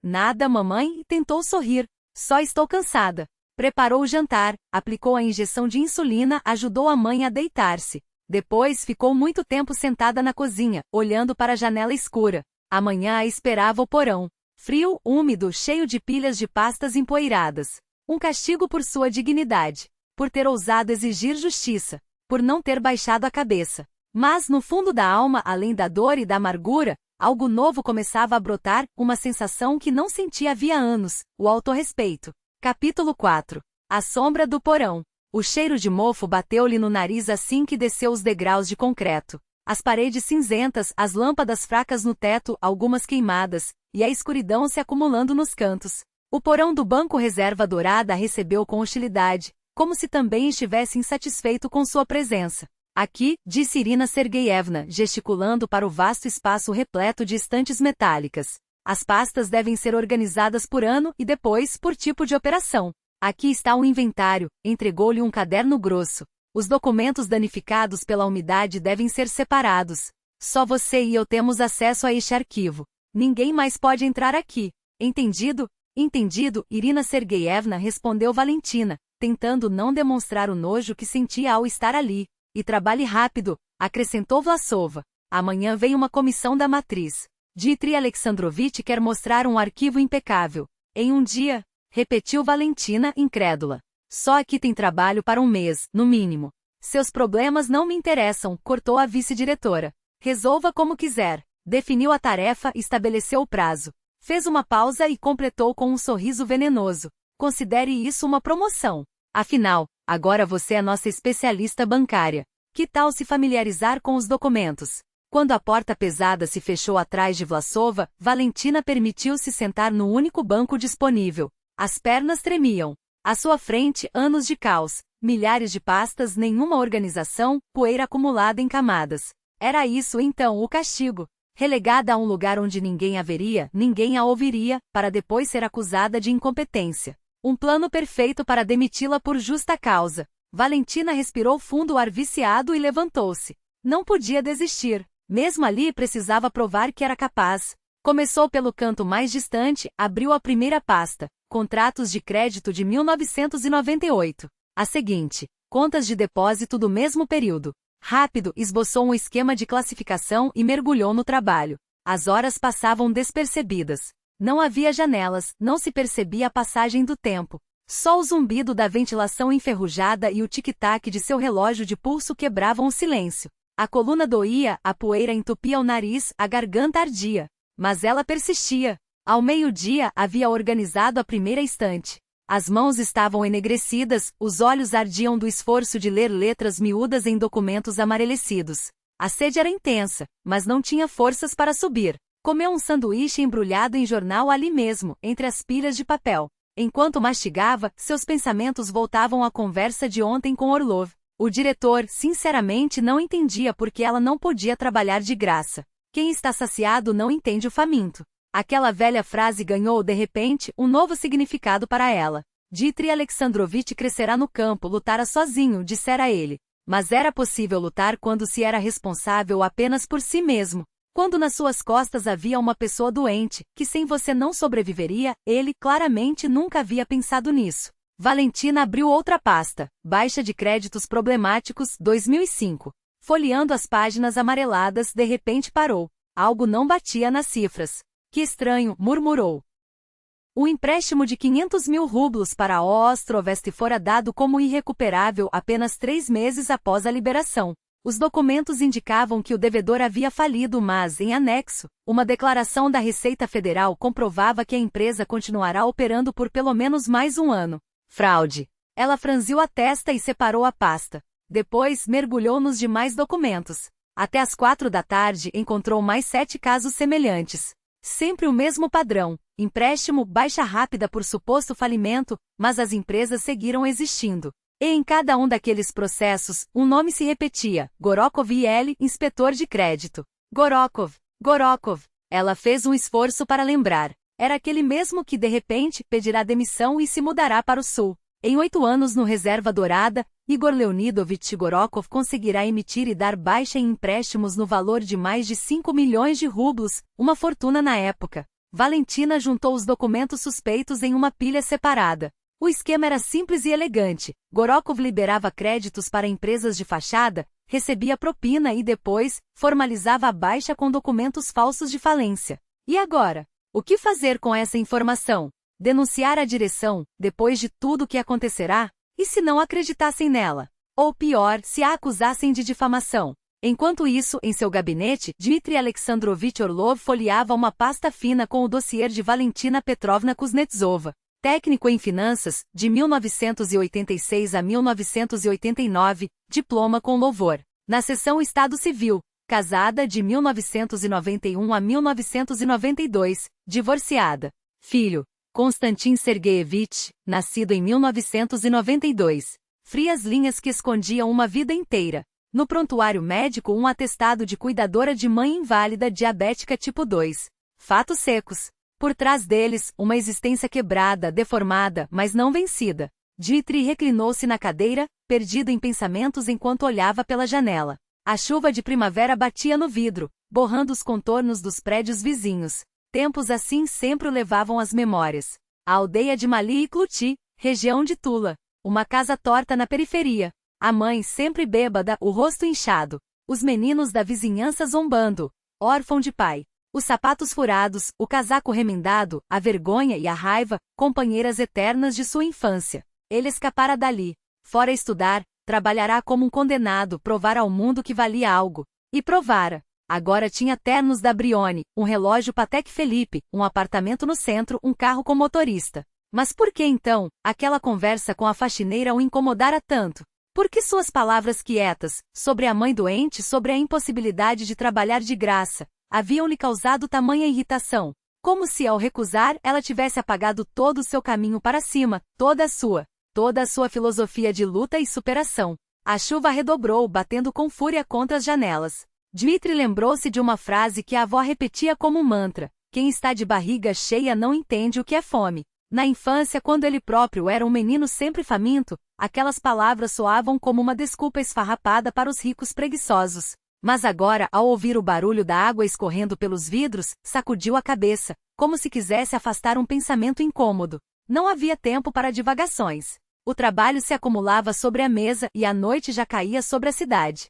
Speaker 1: Nada, mamãe, e tentou sorrir. Só estou cansada. Preparou o jantar, aplicou a injeção de insulina, ajudou a mãe a deitar-se. Depois ficou muito tempo sentada na cozinha, olhando para a janela escura. Amanhã a esperava o porão. Frio, úmido, cheio de pilhas de pastas empoeiradas. Um castigo por sua dignidade. Por ter ousado exigir justiça. Por não ter baixado a cabeça. Mas, no fundo da alma, além da dor e da amargura, algo novo começava a brotar, uma sensação que não sentia havia anos: o autorrespeito. Capítulo 4. A sombra do porão. O cheiro de mofo bateu-lhe no nariz assim que desceu os degraus de concreto. As paredes cinzentas, as lâmpadas fracas no teto, algumas queimadas, e a escuridão se acumulando nos cantos. O porão do Banco Reserva Dourada a recebeu com hostilidade, como se também estivesse insatisfeito com sua presença. Aqui, disse Irina Sergeyevna, gesticulando para o vasto espaço repleto de estantes metálicas. As pastas devem ser organizadas por ano e depois por tipo de operação. Aqui está o inventário, entregou-lhe um caderno grosso. Os documentos danificados pela umidade devem ser separados. Só você e eu temos acesso a este arquivo. Ninguém mais pode entrar aqui. Entendido? Entendido, Irina Sergeyevna, respondeu Valentina, tentando não demonstrar o nojo que sentia ao estar ali. E trabalhe rápido, acrescentou Vlasova. Amanhã vem uma comissão da matriz. Dmitry Alexandrovitch quer mostrar um arquivo impecável. Em um dia, repetiu Valentina, incrédula. Só aqui tem trabalho para um mês, no mínimo. Seus problemas não me interessam, cortou a vice-diretora. Resolva como quiser. Definiu a tarefa, estabeleceu o prazo. Fez uma pausa e completou com um sorriso venenoso. Considere isso uma promoção. Afinal, agora você é nossa especialista bancária. Que tal se familiarizar com os documentos? Quando a porta pesada se fechou atrás de Vlasova, Valentina permitiu-se sentar no único banco disponível. As pernas tremiam. À sua frente, anos de caos, milhares de pastas, nenhuma organização, poeira acumulada em camadas. Era isso então o castigo. Relegada a um lugar onde ninguém a veria, ninguém a ouviria, para depois ser acusada de incompetência. Um plano perfeito para demiti-la por justa causa. Valentina respirou fundo o ar viciado e levantou-se. Não podia desistir. Mesmo ali precisava provar que era capaz. Começou pelo canto mais distante, abriu a primeira pasta. Contratos de crédito de 1998. A seguinte, contas de depósito do mesmo período. Rápido, esboçou um esquema de classificação e mergulhou no trabalho. As horas passavam despercebidas. Não havia janelas, não se percebia a passagem do tempo. Só o zumbido da ventilação enferrujada e o tic-tac de seu relógio de pulso quebravam o silêncio. A coluna doía, a poeira entupia o nariz, a garganta ardia. Mas ela persistia. Ao meio-dia, havia organizado a primeira estante. As mãos estavam enegrecidas, os olhos ardiam do esforço de ler letras miúdas em documentos amarelecidos. A sede era intensa, mas não tinha forças para subir. Comeu um sanduíche embrulhado em jornal ali mesmo, entre as pilhas de papel. Enquanto mastigava, seus pensamentos voltavam à conversa de ontem com Orlov. O diretor, sinceramente, não entendia por que ela não podia trabalhar de graça. Quem está saciado não entende o faminto. Aquela velha frase ganhou, de repente, um novo significado para ela. Dmitry Alexandrovitch crescerá no campo, lutara sozinho, dissera ele. Mas era possível lutar quando se era responsável apenas por si mesmo. Quando nas suas costas havia uma pessoa doente, que sem você não sobreviveria, ele, claramente, nunca havia pensado nisso. Valentina abriu outra pasta, baixa de créditos problemáticos, 2005. Folheando as páginas amareladas, de repente parou. Algo não batia nas cifras. Que estranho, murmurou. O empréstimo de 500 mil rublos para Ostrovest fora dado como irrecuperável apenas 3 meses após a liberação. Os documentos indicavam que o devedor havia falido, mas, em anexo, uma declaração da Receita Federal comprovava que a empresa continuará operando por pelo menos mais um ano. Fraude. Ela franziu a testa e separou a pasta. Depois, mergulhou nos demais documentos. Até às 4 da tarde, encontrou mais 7 casos semelhantes. Sempre o mesmo padrão: empréstimo, baixa rápida por suposto falimento, mas as empresas seguiram existindo. E em cada um daqueles processos, um nome se repetia: Gorokov I.L., inspetor de crédito. Gorokov. Gorokov. Ela fez um esforço para lembrar. Era aquele mesmo que, de repente, pedirá demissão e se mudará para o sul. Em 8 anos no Reserva Dourada, Igor Leonidovich Gorokov conseguirá emitir e dar baixa em empréstimos no valor de mais de 5 milhões de rublos, uma fortuna na época. Valentina juntou os documentos suspeitos em uma pilha separada. O esquema era simples e elegante. Gorokov liberava créditos para empresas de fachada, recebia propina e depois formalizava a baixa com documentos falsos de falência. E agora? O que fazer com essa informação? Denunciar a direção, depois de tudo o que acontecerá? E se não acreditassem nela? Ou pior, se a acusassem de difamação? Enquanto isso, em seu gabinete, Dmitry Alexandrovich Orlov folheava uma pasta fina com o dossiê de Valentina Petrovna Kuznetsova. Técnico em finanças, de 1986 a 1989, diploma com louvor. Na seção Estado Civil, casada de 1991 a 1992, divorciada. Filho: Konstantin Sergeyevich, nascido em 1992. Frias linhas que escondiam uma vida inteira. No prontuário médico, um atestado de cuidadora de mãe inválida diabética tipo 2. Fatos secos. Por trás deles, uma existência quebrada, deformada, mas não vencida. Dmitry reclinou-se na cadeira, perdido em pensamentos enquanto olhava pela janela. A chuva de primavera batia no vidro, borrando os contornos dos prédios vizinhos. Tempos assim sempre o levavam às memórias. A aldeia de Mali e Cluti, região de Tula. Uma casa torta na periferia. A mãe sempre bêbada, o rosto inchado. Os meninos da vizinhança zombando. Órfão de pai. Os sapatos furados, o casaco remendado, a vergonha e a raiva, companheiras eternas de sua infância. Ele escapara dali. Fora estudar, trabalhará como um condenado, provar ao mundo que valia algo. E provara. Agora tinha ternos da Brioni, um relógio Patek Philippe, um apartamento no centro, um carro com motorista. Mas por que então, aquela conversa com a faxineira o incomodara tanto? Por que suas palavras quietas, sobre a mãe doente, sobre a impossibilidade de trabalhar de graça, haviam-lhe causado tamanha irritação? Como se, ao recusar, ela tivesse apagado todo o seu caminho para cima, toda a sua filosofia de luta e superação. A chuva redobrou, batendo com fúria contra as janelas. Dmitry lembrou-se de uma frase que a avó repetia como um mantra: quem está de barriga cheia não entende o que é fome. Na infância, quando ele próprio era um menino sempre faminto, aquelas palavras soavam como uma desculpa esfarrapada para os ricos preguiçosos. Mas agora, ao ouvir o barulho da água escorrendo pelos vidros, sacudiu a cabeça, como se quisesse afastar um pensamento incômodo. Não havia tempo para divagações. O trabalho se acumulava sobre a mesa e a noite já caía sobre a cidade.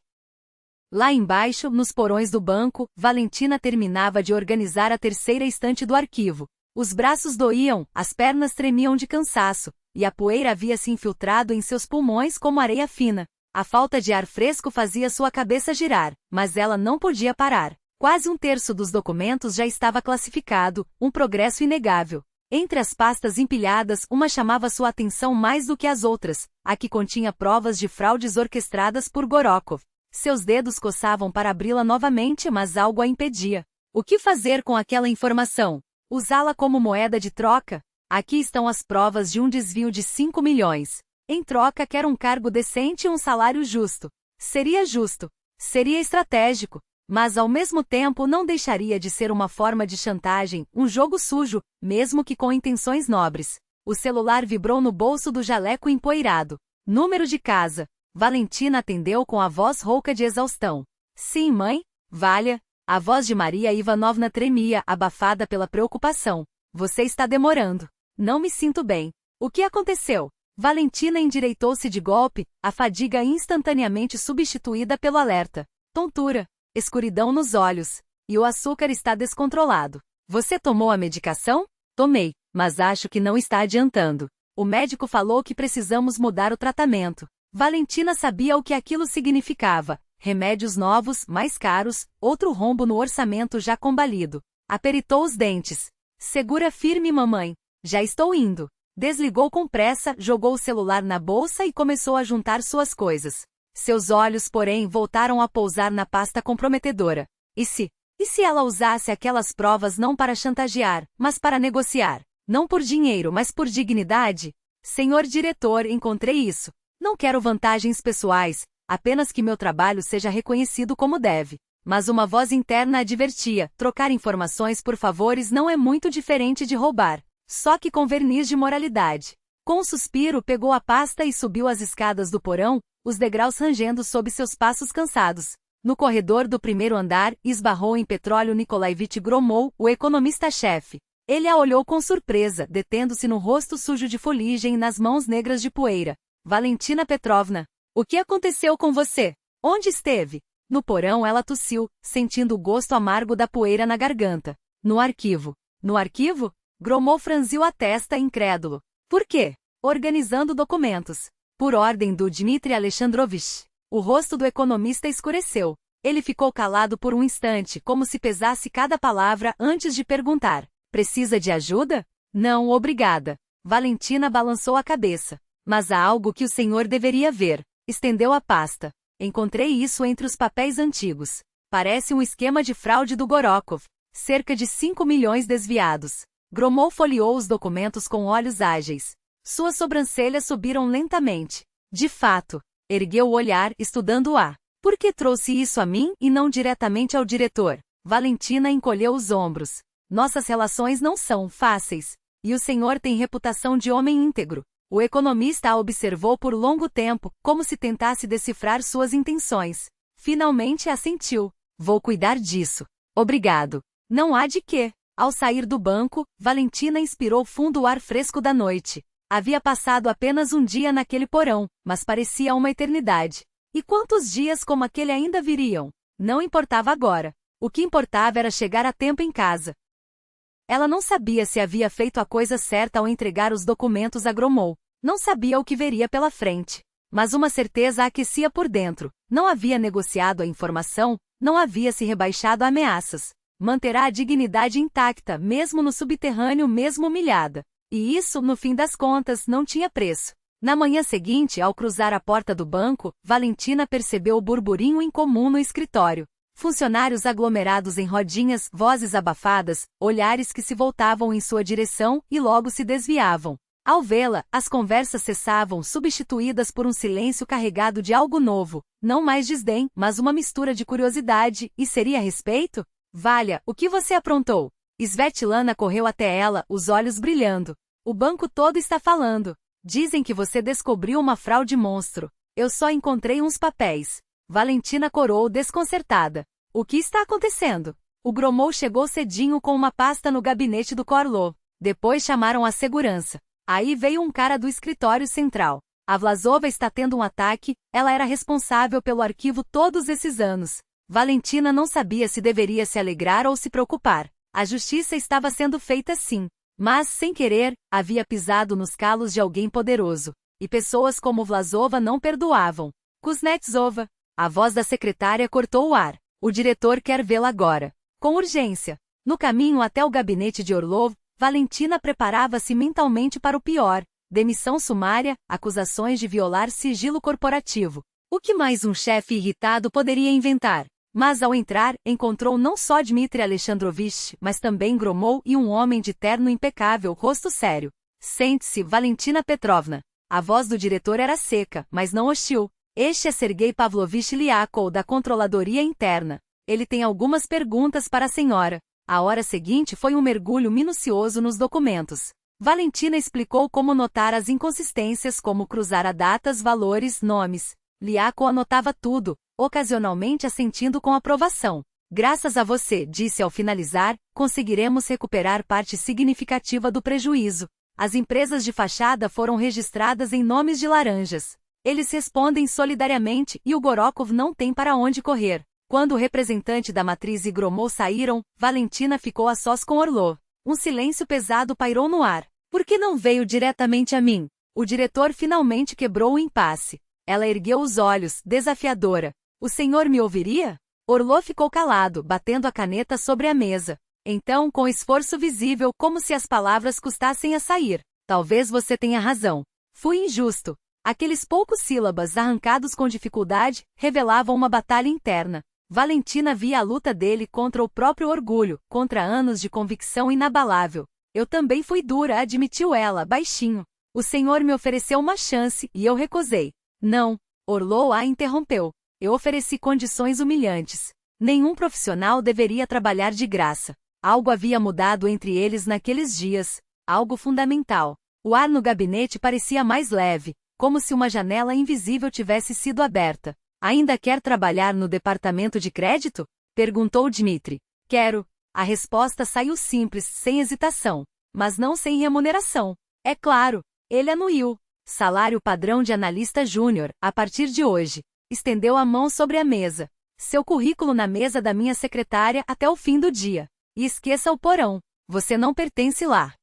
Speaker 1: Lá embaixo, nos porões do banco, Valentina terminava de organizar a terceira estante do arquivo. Os braços doíam, as pernas tremiam de cansaço, e a poeira havia se infiltrado em seus pulmões como areia fina. A falta de ar fresco fazia sua cabeça girar, mas ela não podia parar. Quase um terço dos documentos já estava classificado, um progresso inegável. Entre as pastas empilhadas, uma chamava sua atenção mais do que as outras, a que continha provas de fraudes orquestradas por Gorokov. Seus dedos coçavam para abri-la novamente, mas algo a impedia. O que fazer com aquela informação? Usá-la como moeda de troca? Aqui estão as provas de um desvio de 5 milhões. Em troca, quer um cargo decente e um salário justo. Seria justo. Seria estratégico. Mas ao mesmo tempo não deixaria de ser uma forma de chantagem, um jogo sujo, mesmo que com intenções nobres. O celular vibrou no bolso do jaleco empoeirado. Número de casa. Valentina atendeu com a voz rouca de exaustão. Sim, mãe? Valha. A voz de Maria Ivanovna tremia, abafada pela preocupação. Você está demorando. Não me sinto bem. O que aconteceu? Valentina endireitou-se de golpe, a fadiga instantaneamente substituída pelo alerta. Tontura. Escuridão nos olhos. E o açúcar está descontrolado. Você tomou a medicação? Tomei. mas acho que não está adiantando. O médico falou que precisamos mudar o tratamento. Valentina sabia o que aquilo significava. Remédios novos, mais caros, outro rombo no orçamento já combalido. Aperitou os dentes. Segura firme, mamãe. Já estou indo. Desligou com pressa, jogou o celular na bolsa e começou a juntar suas coisas. Seus olhos, porém, voltaram a pousar na pasta comprometedora. E se ela usasse aquelas provas não para chantagear, mas para negociar? Não por dinheiro, mas por dignidade? Senhor diretor, encontrei isso. Não quero vantagens pessoais, apenas que meu trabalho seja reconhecido como deve. Mas uma voz interna advertia: trocar informações por favores não é muito diferente de roubar, só que com verniz de moralidade. Com um suspiro pegou a pasta e subiu as escadas do porão, os degraus rangendo sob seus passos cansados. No corredor do primeiro andar, esbarrou em Petróleo Nikolaevich Gromov, o economista-chefe. Ele a olhou com surpresa, detendo-se no rosto sujo de fuligem e nas mãos negras de poeira. Valentina Petrovna, o que aconteceu com você? Onde esteve? No porão ela tossiu, sentindo o gosto amargo da poeira na garganta. No arquivo. No arquivo? Gromov franziu a testa, incrédulo. Por quê? Organizando documentos. Por ordem do Dmitry Alexandrovich. O rosto do economista escureceu. Ele ficou calado por um instante, como se pesasse cada palavra antes de perguntar. Precisa de ajuda? Não, obrigada. Valentina balançou a cabeça. Mas há algo que o senhor deveria ver. Estendeu a pasta. Encontrei isso entre os papéis antigos. Parece um esquema de fraude do Gorokov. Cerca de 5 milhões desviados. Gromov folheou os documentos com olhos ágeis. Suas sobrancelhas subiram lentamente. De fato. Ergueu o olhar, estudando-a. Por que trouxe isso a mim e não diretamente ao diretor? Valentina encolheu os ombros. Nossas relações não são fáceis. E o senhor tem reputação de homem íntegro. O economista a observou por longo tempo, como se tentasse decifrar suas intenções. Finalmente assentiu. Vou cuidar disso. Obrigado. Não há de quê. Ao sair do banco, Valentina inspirou fundo o ar fresco da noite. Havia passado apenas um dia naquele porão, mas parecia uma eternidade. E quantos dias como aquele ainda viriam? Não importava agora. O que importava era chegar a tempo em casa. Ela não sabia se havia feito a coisa certa ao entregar os documentos a Gromov. Não sabia o que veria pela frente. Mas uma certeza a aquecia por dentro. Não havia negociado a informação, não havia se rebaixado a ameaças. Manterá a dignidade intacta, mesmo no subterrâneo, mesmo humilhada. E isso, no fim das contas, não tinha preço. Na manhã seguinte, ao cruzar a porta do banco, Valentina percebeu o burburinho incomum no escritório. Funcionários aglomerados em rodinhas, vozes abafadas, olhares que se voltavam em sua direção e logo se desviavam. Ao vê-la, as conversas cessavam, substituídas por um silêncio carregado de algo novo. Não mais desdém, mas uma mistura de curiosidade. E seria respeito? Valha, o que você aprontou? Svetlana correu até ela, os olhos brilhando. O banco todo está falando. Dizem que você descobriu uma fraude monstro. Eu só encontrei uns papéis. Valentina corou desconcertada. O que está acontecendo? O Gromov chegou cedinho com uma pasta no gabinete do Korlov. Depois chamaram a segurança. Aí veio um cara do escritório central. A Vlasova está tendo um ataque, ela era responsável pelo arquivo todos esses anos. Valentina não sabia se deveria se alegrar ou se preocupar. A justiça estava sendo feita sim. Mas, sem querer, havia pisado nos calos de alguém poderoso. E pessoas como Vlasova não perdoavam. Kuznetsova. A voz da secretária cortou o ar. O diretor quer vê-la agora. Com urgência. No caminho até o gabinete de Orlov, Valentina preparava-se mentalmente para o pior. Demissão sumária, acusações de violar sigilo corporativo. O que mais um chefe irritado poderia inventar? Mas ao entrar, encontrou não só Dmitry Alexandrovich, mas também Gromov e um homem de terno impecável, rosto sério. Sente-se, Valentina Petrovna. A voz do diretor era seca, mas não hostil. Este é Sergei Pavlovich Liakov, da Controladoria Interna. Ele tem algumas perguntas para a senhora. A hora seguinte foi um mergulho minucioso nos documentos. Valentina explicou como notar as inconsistências, como cruzar a datas, valores, nomes. Liakov anotava tudo, ocasionalmente assentindo com aprovação. Graças a você, disse ao finalizar, conseguiremos recuperar parte significativa do prejuízo. As empresas de fachada foram registradas em nomes de laranjas. Eles respondem solidariamente e o Gorokov não tem para onde correr. Quando o representante da matriz e Gromov saíram, Valentina ficou a sós com Orlov. Um silêncio pesado pairou no ar. Por que não veio diretamente a mim? O diretor finalmente quebrou o impasse. Ela ergueu os olhos, desafiadora. O senhor me ouviria? Orlov ficou calado, batendo a caneta sobre a mesa. Então, com esforço visível, como se as palavras custassem a sair. Talvez você tenha razão. Fui injusto. Aqueles poucos sílabas arrancados com dificuldade revelavam uma batalha interna. Valentina via a luta dele contra o próprio orgulho, contra anos de convicção inabalável. Eu também fui dura, admitiu ela, baixinho. O senhor me ofereceu uma chance, e eu recusei. Não. Orlov a interrompeu. Eu ofereci condições humilhantes. Nenhum profissional deveria trabalhar de graça. Algo havia mudado entre eles naqueles dias. Algo fundamental. O ar no gabinete parecia mais leve, como se uma janela invisível tivesse sido aberta. Ainda quer trabalhar no departamento de crédito? Perguntou Dmitri. Quero. A resposta saiu simples, sem hesitação. Mas não sem remuneração. É claro. Ele anuiu. Salário padrão de analista júnior, a partir de hoje. Estendeu a mão sobre a mesa. Seu currículo na mesa da minha secretária até o fim do dia. E esqueça o porão. Você não pertence lá.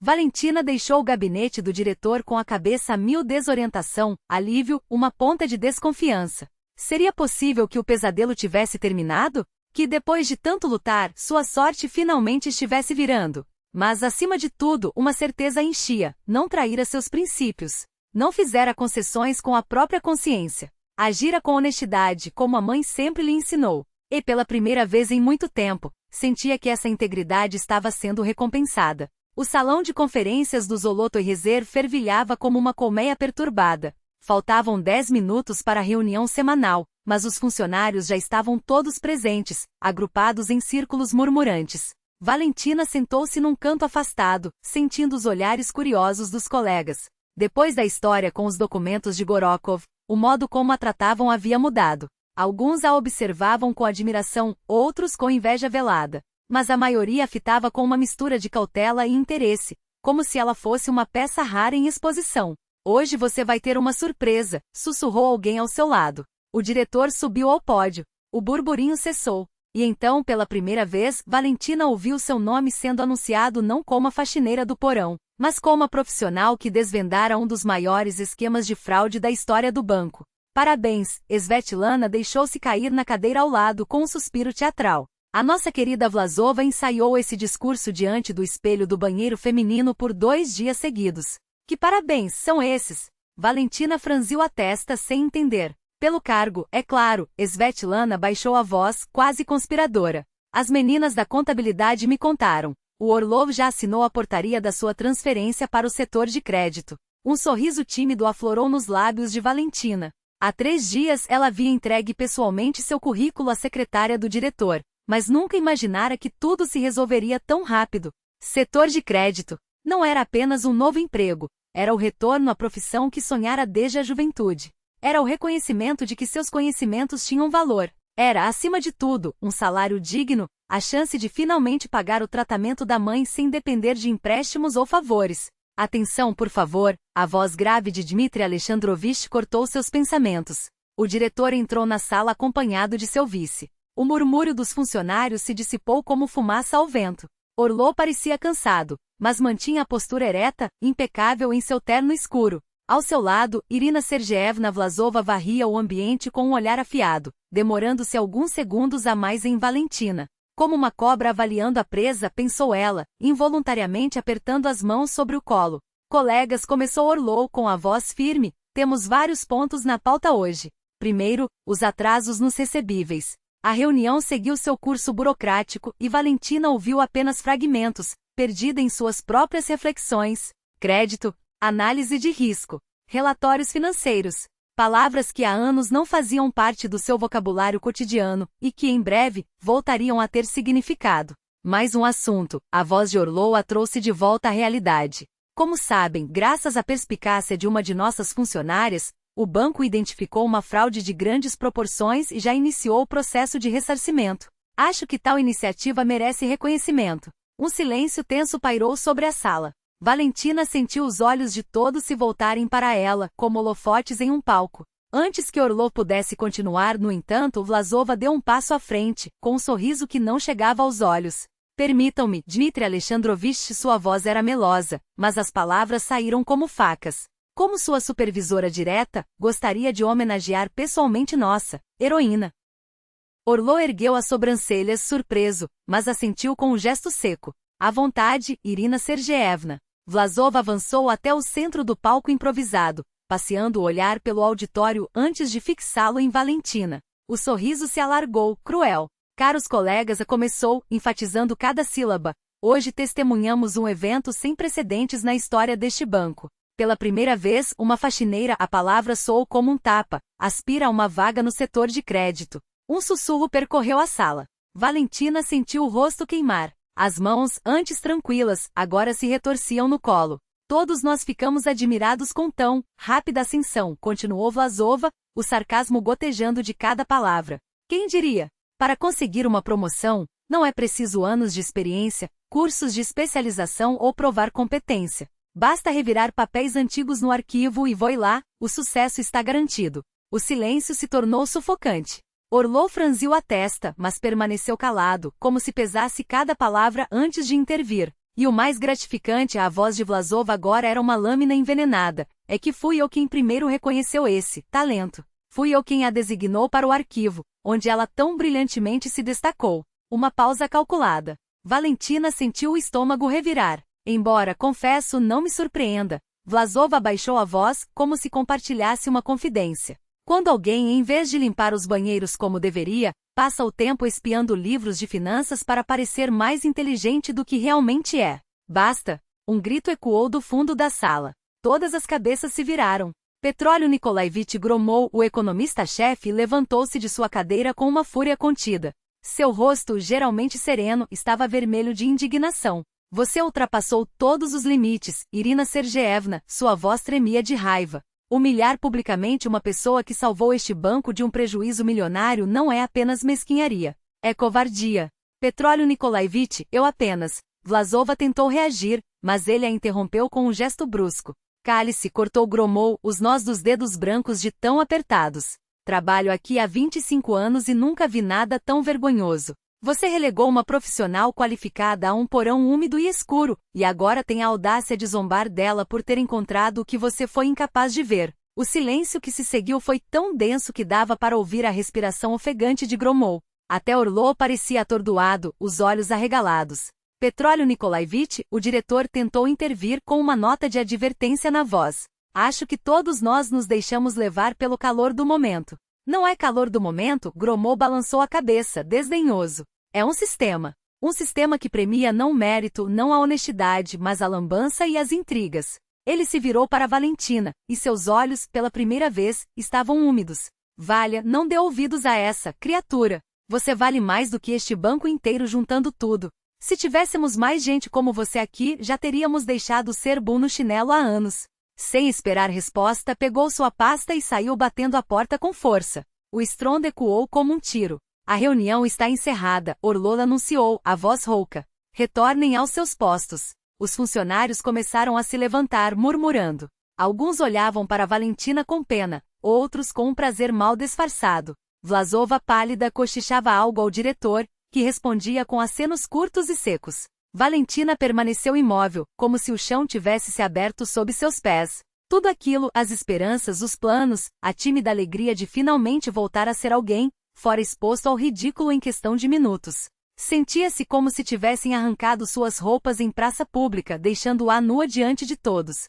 Speaker 1: Valentina deixou o gabinete do diretor com a cabeça a mil, desorientação, alívio, uma ponta de desconfiança. Seria possível que o pesadelo tivesse terminado? Que depois de tanto lutar, sua sorte finalmente estivesse virando? Mas, acima de tudo, uma certeza enchia: não traíra seus princípios. Não fizera concessões com a própria consciência. Agira com honestidade, como a mãe sempre lhe ensinou. E pela primeira vez em muito tempo, sentia que essa integridade estava sendo recompensada. O salão de conferências do Zolotoy Reserve fervilhava como uma colmeia perturbada. Faltavam 10 minutos para a reunião semanal, mas os funcionários já estavam todos presentes, agrupados em círculos murmurantes. Valentina sentou-se num canto afastado, sentindo os olhares curiosos dos colegas. Depois da história com os documentos de Gorokov, o modo como a tratavam havia mudado. Alguns a observavam com admiração, outros com inveja velada. Mas a maioria a fitava com uma mistura de cautela e interesse, como se ela fosse uma peça rara em exposição. Hoje você vai ter uma surpresa, sussurrou alguém ao seu lado. O diretor subiu ao pódio. O burburinho cessou. E então, pela primeira vez, Valentina ouviu seu nome sendo anunciado não como a faxineira do porão, mas como a profissional que desvendara um dos maiores esquemas de fraude da história do banco. Parabéns, Svetlana deixou-se cair na cadeira ao lado com um suspiro teatral. A nossa querida Vlasova ensaiou esse discurso diante do espelho do banheiro feminino por 2 dias seguidos. Que parabéns são esses? Valentina franziu a testa sem entender. Pelo cargo, é claro, Svetlana baixou a voz, quase conspiradora. As meninas da contabilidade me contaram. O Orlov já assinou a portaria da sua transferência para o setor de crédito. Um sorriso tímido aflorou nos lábios de Valentina. Há 3 dias ela havia entregue pessoalmente seu currículo à secretária do diretor, mas nunca imaginara que tudo se resolveria tão rápido. Setor de crédito. Não era apenas um novo emprego, era o retorno à profissão que sonhara desde a juventude. Era o reconhecimento de que seus conhecimentos tinham valor. Era, acima de tudo, um salário digno, a chance de finalmente pagar o tratamento da mãe sem depender de empréstimos ou favores. Atenção, por favor, a voz grave de Dmitri Alexandrovich cortou seus pensamentos. O diretor entrou na sala acompanhado de seu vice. O murmúrio dos funcionários se dissipou como fumaça ao vento. Orlov parecia cansado, mas mantinha a postura ereta, impecável em seu terno escuro. Ao seu lado, Irina Sergeevna Vlasova varria o ambiente com um olhar afiado, demorando-se alguns segundos a mais em Valentina. Como uma cobra avaliando a presa, pensou ela, involuntariamente apertando as mãos sobre o colo. Colegas, começou Orlov com a voz firme, temos vários pontos na pauta hoje. Primeiro, os atrasos nos recebíveis. A reunião seguiu seu curso burocrático e Valentina ouviu apenas fragmentos, perdida em suas próprias reflexões. Crédito, análise de risco, relatórios financeiros. Palavras que há anos não faziam parte do seu vocabulário cotidiano e que, em breve, voltariam a ter significado. Mais um assunto, a voz de Orlov a trouxe de volta à realidade. Como sabem, graças à perspicácia de uma de nossas funcionárias, o banco identificou uma fraude de grandes proporções e já iniciou o processo de ressarcimento. Acho que tal iniciativa merece reconhecimento. Um silêncio tenso pairou sobre a sala. Valentina sentiu os olhos de todos se voltarem para ela, como holofotes em um palco. Antes que Orlov pudesse continuar, no entanto, Vlasova deu um passo à frente, com um sorriso que não chegava aos olhos. Permitam-me, Dmitry Alexandrovich, sua voz era melosa, mas as palavras saíram como facas. Como sua supervisora direta, gostaria de homenagear pessoalmente nossa heroína. Orlov ergueu as sobrancelhas surpreso, mas assentiu com um gesto seco. À vontade, Irina Sergeevna. Vlasov avançou até o centro do palco improvisado, passeando o olhar pelo auditório antes de fixá-lo em Valentina. O sorriso se alargou, cruel. Caros colegas, começou, enfatizando cada sílaba. Hoje testemunhamos um evento sem precedentes na história deste banco. Pela primeira vez, uma faxineira, a palavra soou como um tapa, aspira a uma vaga no setor de crédito. Um sussurro percorreu a sala. Valentina sentiu o rosto queimar. As mãos, antes tranquilas, agora se retorciam no colo. Todos nós ficamos admirados com tão rápida ascensão, continuou Vlasova, o sarcasmo gotejando de cada palavra. Quem diria? Para conseguir uma promoção, não é preciso anos de experiência, cursos de especialização ou provar competência. Basta revirar papéis antigos no arquivo e voe lá, o sucesso está garantido. O silêncio se tornou sufocante. Orlov franziu a testa, mas permaneceu calado, como se pesasse cada palavra antes de intervir. E o mais gratificante, a voz de Vlasov agora era uma lâmina envenenada. É que fui eu quem primeiro reconheceu esse talento. Fui eu quem a designou para o arquivo, onde ela tão brilhantemente se destacou. Uma pausa calculada. Valentina sentiu o estômago revirar. Embora, confesso, não me surpreenda. Vlasov abaixou a voz, como se compartilhasse uma confidência. Quando alguém, em vez de limpar os banheiros como deveria, passa o tempo espiando livros de finanças para parecer mais inteligente do que realmente é. Basta! Um grito ecoou do fundo da sala. Todas as cabeças se viraram. Petróleo Nikolaevich Gromov, o economista-chefe, levantou-se de sua cadeira com uma fúria contida. Seu rosto, geralmente sereno, estava vermelho de indignação. Você ultrapassou todos os limites, Irina Sergeevna, sua voz tremia de raiva. Humilhar publicamente uma pessoa que salvou este banco de um prejuízo milionário não é apenas mesquinharia. É covardia. Petróleo Nikolaevich, eu apenas. Vlasova tentou reagir, mas ele a interrompeu com um gesto brusco. Cale-se, cortou Gromov, os nós dos dedos brancos de tão apertados. Trabalho aqui há 25 anos e nunca vi nada tão vergonhoso. Você relegou uma profissional qualificada a um porão úmido e escuro, e agora tem a audácia de zombar dela por ter encontrado o que você foi incapaz de ver. O silêncio que se seguiu foi tão denso que dava para ouvir a respiração ofegante de Gromov. Até Orlov parecia atordoado, os olhos arregalados. Petróleo Nikolaevich, o diretor tentou intervir com uma nota de advertência na voz. Acho que todos nós nos deixamos levar pelo calor do momento. Não é calor do momento, Gromov balançou a cabeça, desdenhoso. É um sistema. Um sistema que premia não o mérito, não a honestidade, mas a lambança e as intrigas. Ele se virou para Valentina, e seus olhos, pela primeira vez, estavam úmidos. Valha, não dê ouvidos a essa criatura. Você vale mais do que este banco inteiro juntando tudo. Se tivéssemos mais gente como você aqui, já teríamos deixado ser bom no chinelo há anos. Sem esperar resposta, pegou sua pasta e saiu batendo a porta com força. O estrondo ecoou como um tiro. A reunião está encerrada, Orlov anunciou, a voz rouca. Retornem aos seus postos. Os funcionários começaram a se levantar, murmurando. Alguns olhavam para Valentina com pena, outros com um prazer mal disfarçado. Vlasova, pálida, cochichava algo ao diretor, que respondia com acenos curtos e secos. Valentina permaneceu imóvel, como se o chão tivesse se aberto sob seus pés. Tudo aquilo, as esperanças, os planos, a tímida alegria de finalmente voltar a ser alguém, fora exposto ao ridículo em questão de minutos. Sentia-se como se tivessem arrancado suas roupas em praça pública, deixando-a nua diante de todos.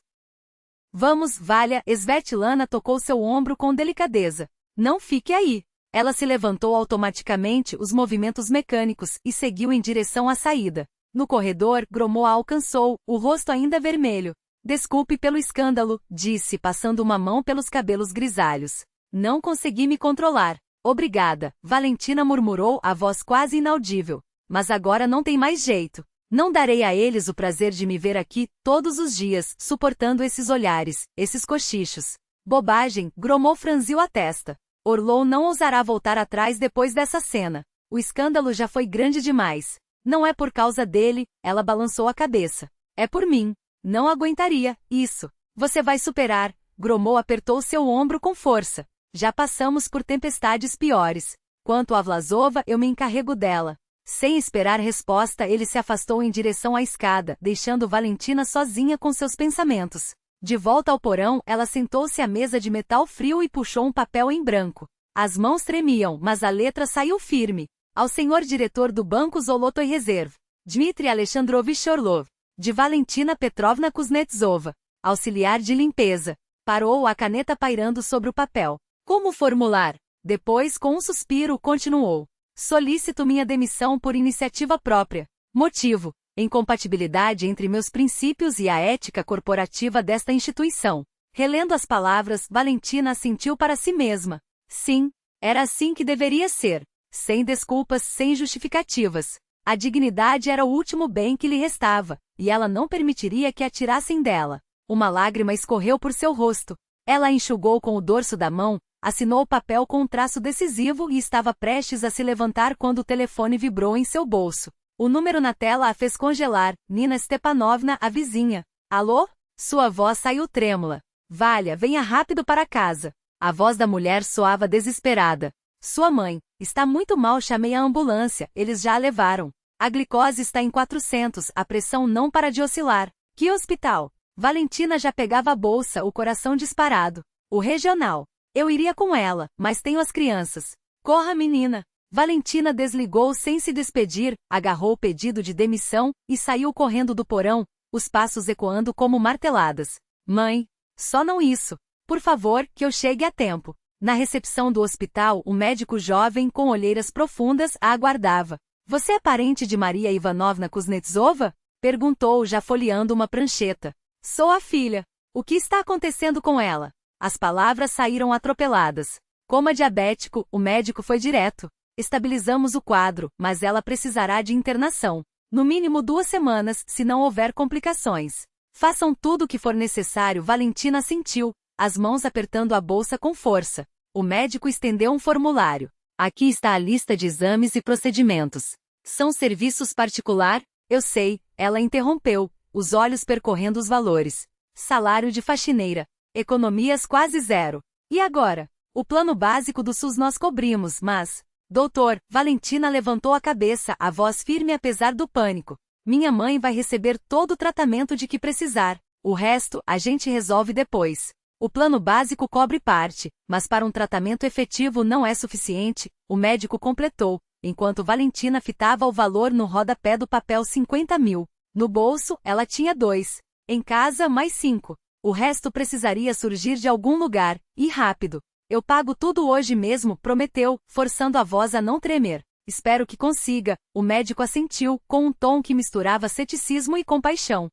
Speaker 1: Vamos, Valha, Svetlana tocou seu ombro com delicadeza. Não fique aí. Ela se levantou automaticamente, os movimentos mecânicos, e seguiu em direção à saída. No corredor, Gromov a alcançou, o rosto ainda vermelho. Desculpe pelo escândalo, disse, passando uma mão pelos cabelos grisalhos. Não consegui me controlar. Obrigada, Valentina murmurou, a voz quase inaudível. Mas agora não tem mais jeito. Não darei a eles o prazer de me ver aqui, todos os dias, suportando esses olhares, esses cochichos. Bobagem, Gromov franziu a testa. Orlov não ousará voltar atrás depois dessa cena. O escândalo já foi grande demais. Não é por causa dele, ela balançou a cabeça. É por mim. Não aguentaria, isso. Você vai superar. Gromov apertou seu ombro com força. Já passamos por tempestades piores. Quanto a Vlasova, eu me encarrego dela. Sem esperar resposta, ele se afastou em direção à escada, deixando Valentina sozinha com seus pensamentos. De volta ao porão, ela sentou-se à mesa de metal frio e puxou um papel em branco. As mãos tremiam, mas a letra saiu firme. Ao senhor diretor do Banco Zolotoy Reserve, Dmitry Alexandrovich Orlov, de Valentina Petrovna Kuznetsova, auxiliar de limpeza. Parou, a caneta pairando sobre o papel. Como formular? Depois, com um suspiro, continuou. Solicito minha demissão por iniciativa própria. Motivo: incompatibilidade entre meus princípios e a ética corporativa desta instituição. Relendo as palavras, Valentina assentiu para si mesma. Sim, era assim que deveria ser. Sem desculpas, sem justificativas. A dignidade era o último bem que lhe restava, e ela não permitiria que a tirassem dela. Uma lágrima escorreu por seu rosto. Ela a enxugou com o dorso da mão, assinou o papel com um traço decisivo e estava prestes a se levantar quando o telefone vibrou em seu bolso. O número na tela a fez congelar. Nina Stepanovna, a vizinha. Alô? Sua voz saiu trêmula. Valha, venha rápido para casa. A voz da mulher soava desesperada. Sua mãe está muito mal, chamei a ambulância, eles já a levaram. A glicose está em 400, a pressão não para de oscilar. Que hospital? Valentina já pegava a bolsa, o coração disparado. O regional. Eu iria com ela, mas tenho as crianças. Corra, menina. Valentina desligou sem se despedir, agarrou o pedido de demissão e saiu correndo do porão, os passos ecoando como marteladas. Mãe, só não isso. Por favor, que eu chegue a tempo. Na recepção do hospital, o médico jovem com olheiras profundas a aguardava. Você é parente de Maria Ivanovna Kuznetsova? Perguntou, já folheando uma prancheta. Sou a filha. O que está acontecendo com ela? As palavras saíram atropeladas. Coma diabético, o médico foi direto. Estabilizamos o quadro, mas ela precisará de internação. No mínimo 2 semanas, se não houver complicações. Façam tudo o que for necessário. Valentina assentiu, as mãos apertando a bolsa com força. O médico estendeu um formulário. Aqui está a lista de exames e procedimentos. São serviços particular? Eu sei, ela interrompeu, os olhos percorrendo os valores. Salário de faxineira. Economias quase zero. E agora? O plano básico do SUS nós cobrimos, mas... Doutor, Valentina levantou a cabeça, a voz firme apesar do pânico. Minha mãe vai receber todo o tratamento de que precisar. O resto, a gente resolve depois. O plano básico cobre parte, mas para um tratamento efetivo não é suficiente, o médico completou, enquanto Valentina fitava o valor no rodapé do papel 50 mil. No bolso, ela tinha 2. Em casa, mais 5. O resto precisaria surgir de algum lugar, e rápido. Eu pago tudo hoje mesmo, prometeu, forçando a voz a não tremer. Espero que consiga, o médico assentiu, com um tom que misturava ceticismo e compaixão.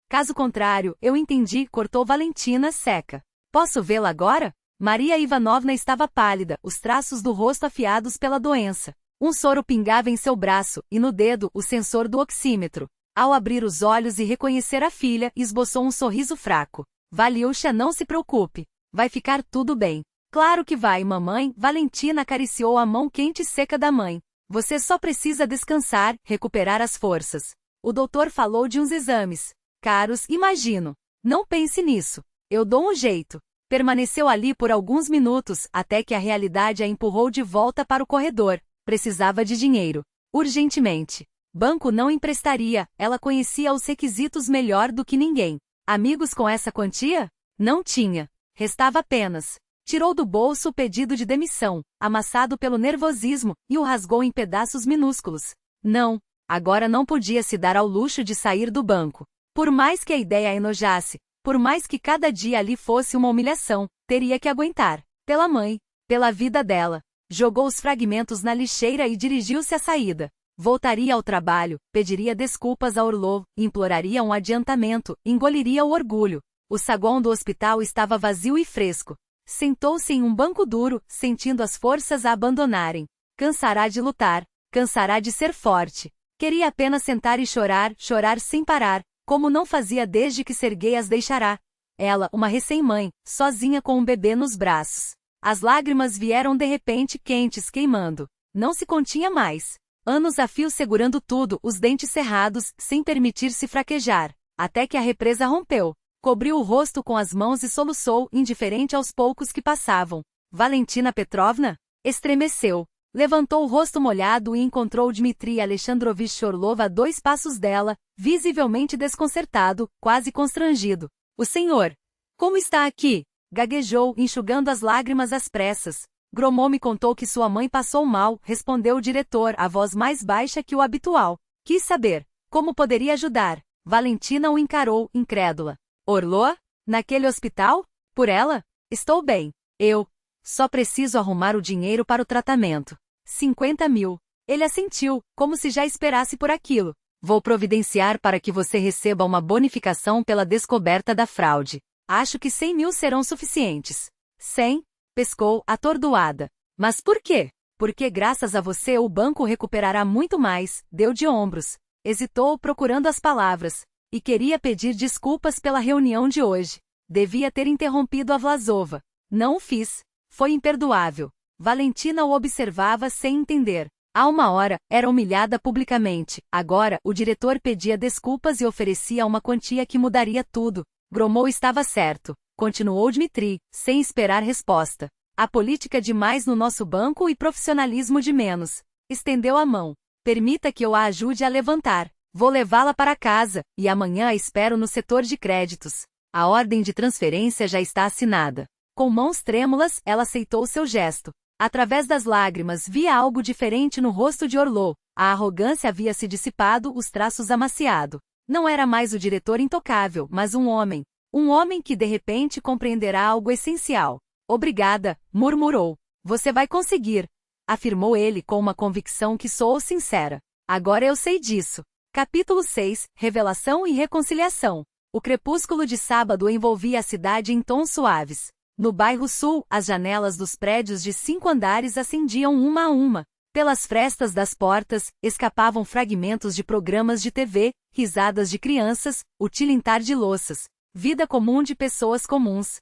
Speaker 1: Caso contrário, eu entendi, cortou Valentina, seca. Posso vê-la agora? Maria Ivanovna estava pálida, os traços do rosto afiados pela doença. Um soro pingava em seu braço, e no dedo, o sensor do oxímetro. Ao abrir os olhos e reconhecer a filha, esboçou um sorriso fraco. Valiusha, não se preocupe. Vai ficar tudo bem. Claro que vai, mamãe. Valentina acariciou a mão quente e seca da mãe. Você só precisa descansar, recuperar as forças. O doutor falou de uns exames. Caros, imagino. Não pense nisso. Eu dou um jeito. Permaneceu ali por alguns minutos, até que a realidade a empurrou de volta para o corredor. Precisava de dinheiro. Urgentemente. Banco não emprestaria, ela conhecia os requisitos melhor do que ninguém. Amigos com essa quantia? Não tinha. Restava apenas. Tirou do bolso o pedido de demissão, amassado pelo nervosismo, e o rasgou em pedaços minúsculos. Não. Agora não podia se dar ao luxo de sair do banco. Por mais que a ideia a enojasse, por mais que cada dia ali fosse uma humilhação, teria que aguentar. Pela mãe, pela vida dela. Jogou os fragmentos na lixeira e dirigiu-se à saída. Voltaria ao trabalho, pediria desculpas a Orlov, imploraria um adiantamento, engoliria o orgulho. O saguão do hospital estava vazio e fresco. Sentou-se em um banco duro, sentindo as forças a abandonarem. Cansará de lutar, cansará de ser forte. Queria apenas sentar e chorar, chorar sem parar, como não fazia desde que Serguei as deixará. Ela, uma recém-mãe, sozinha com um bebê nos braços. As lágrimas vieram de repente quentes, queimando. Não se continha mais. Anos a fio segurando tudo, os dentes cerrados, sem permitir-se fraquejar. Até que a represa rompeu. Cobriu o rosto com as mãos e soluçou, indiferente aos poucos que passavam. Valentina Petrovna? Estremeceu. Levantou o rosto molhado e encontrou Dmitri Alexandrovich Orlov a 2 passos dela, visivelmente desconcertado, quase constrangido. O senhor, como está aqui? Gaguejou, enxugando as lágrimas às pressas. Gromov me contou que sua mãe passou mal, respondeu o diretor, a voz mais baixa que o habitual. Quis saber como poderia ajudar. Valentina o encarou, incrédula. Orlov? Naquele hospital? Por ela? Estou bem. Eu só preciso arrumar o dinheiro para o tratamento. 50 mil. Ele assentiu, como se já esperasse por aquilo. Vou providenciar para que você receba uma bonificação pela descoberta da fraude. Acho que 100 mil serão suficientes. 100? Pescou, atordoada. Mas por quê? Porque graças a você o banco recuperará muito mais, deu de ombros. Hesitou, procurando as palavras. E queria pedir desculpas pela reunião de hoje. Devia ter interrompido a Vlasova. Não o fiz. Foi imperdoável. Valentina o observava sem entender. Há uma hora, era humilhada publicamente. Agora, o diretor pedia desculpas e oferecia uma quantia que mudaria tudo. Gromov estava certo. Continuou Dmitri, sem esperar resposta. Há política demais no nosso banco e profissionalismo de menos. Estendeu a mão. Permita que eu a ajude a levantar. Vou levá-la para casa, e amanhã a espero no setor de créditos. A ordem de transferência já está assinada. Com mãos trêmulas, ela aceitou seu gesto. Através das lágrimas via algo diferente no rosto de Orlov. A arrogância havia se dissipado, os traços amaciado. Não era mais o diretor intocável, mas um homem. Um homem que de repente compreenderá algo essencial. Obrigada, murmurou. Você vai conseguir, afirmou ele com uma convicção que soou sincera. Agora eu sei disso. Capítulo 6, Revelação e Reconciliação. O crepúsculo de sábado envolvia a cidade em tons suaves. No bairro sul, as janelas dos prédios de 5 andares acendiam uma a uma. Pelas frestas das portas, escapavam fragmentos de programas de TV, risadas de crianças, o tilintar de louças. Vida comum de pessoas comuns.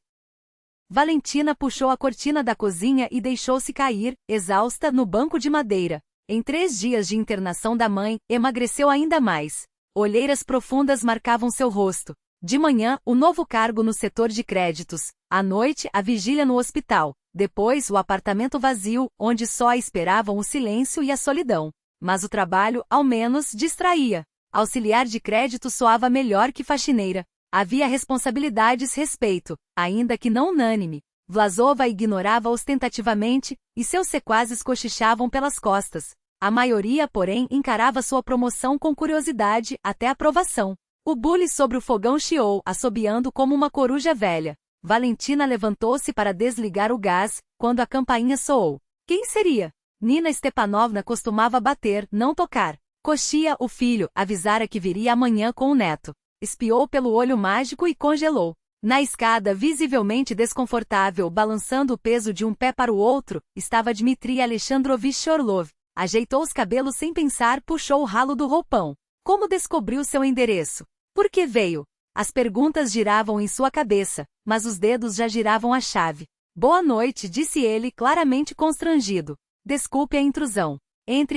Speaker 1: Valentina puxou a cortina da cozinha e deixou-se cair, exausta, no banco de madeira. Em 3 dias de internação da mãe, emagreceu ainda mais. Olheiras profundas marcavam seu rosto. De manhã, o novo cargo no setor de créditos. À noite, a vigília no hospital. Depois, o apartamento vazio, onde só a esperavam o silêncio e a solidão. Mas o trabalho, ao menos, distraía. Auxiliar de crédito soava melhor que faxineira. Havia responsabilidades, respeito, ainda que não unânime. Vlasova ignorava ostentativamente, e seus sequazes cochichavam pelas costas. A maioria, porém, encarava sua promoção com curiosidade, até aprovação. O bule sobre o fogão chiou, assobiando como uma coruja velha. Valentina levantou-se para desligar o gás, quando a campainha soou. Quem seria? Nina Stepanovna costumava bater, não tocar. Coxia, o filho, avisara que viria amanhã com o neto. Espiou pelo olho mágico e congelou. Na escada, visivelmente desconfortável, balançando o peso de um pé para o outro, estava Dmitri Alexandrovich Orlov. Ajeitou os cabelos sem pensar, puxou o ralo do roupão. Como descobriu seu endereço? Por que veio? As perguntas giravam em sua cabeça, mas os dedos já giravam a chave. Boa noite, disse ele, claramente constrangido. Desculpe a intrusão.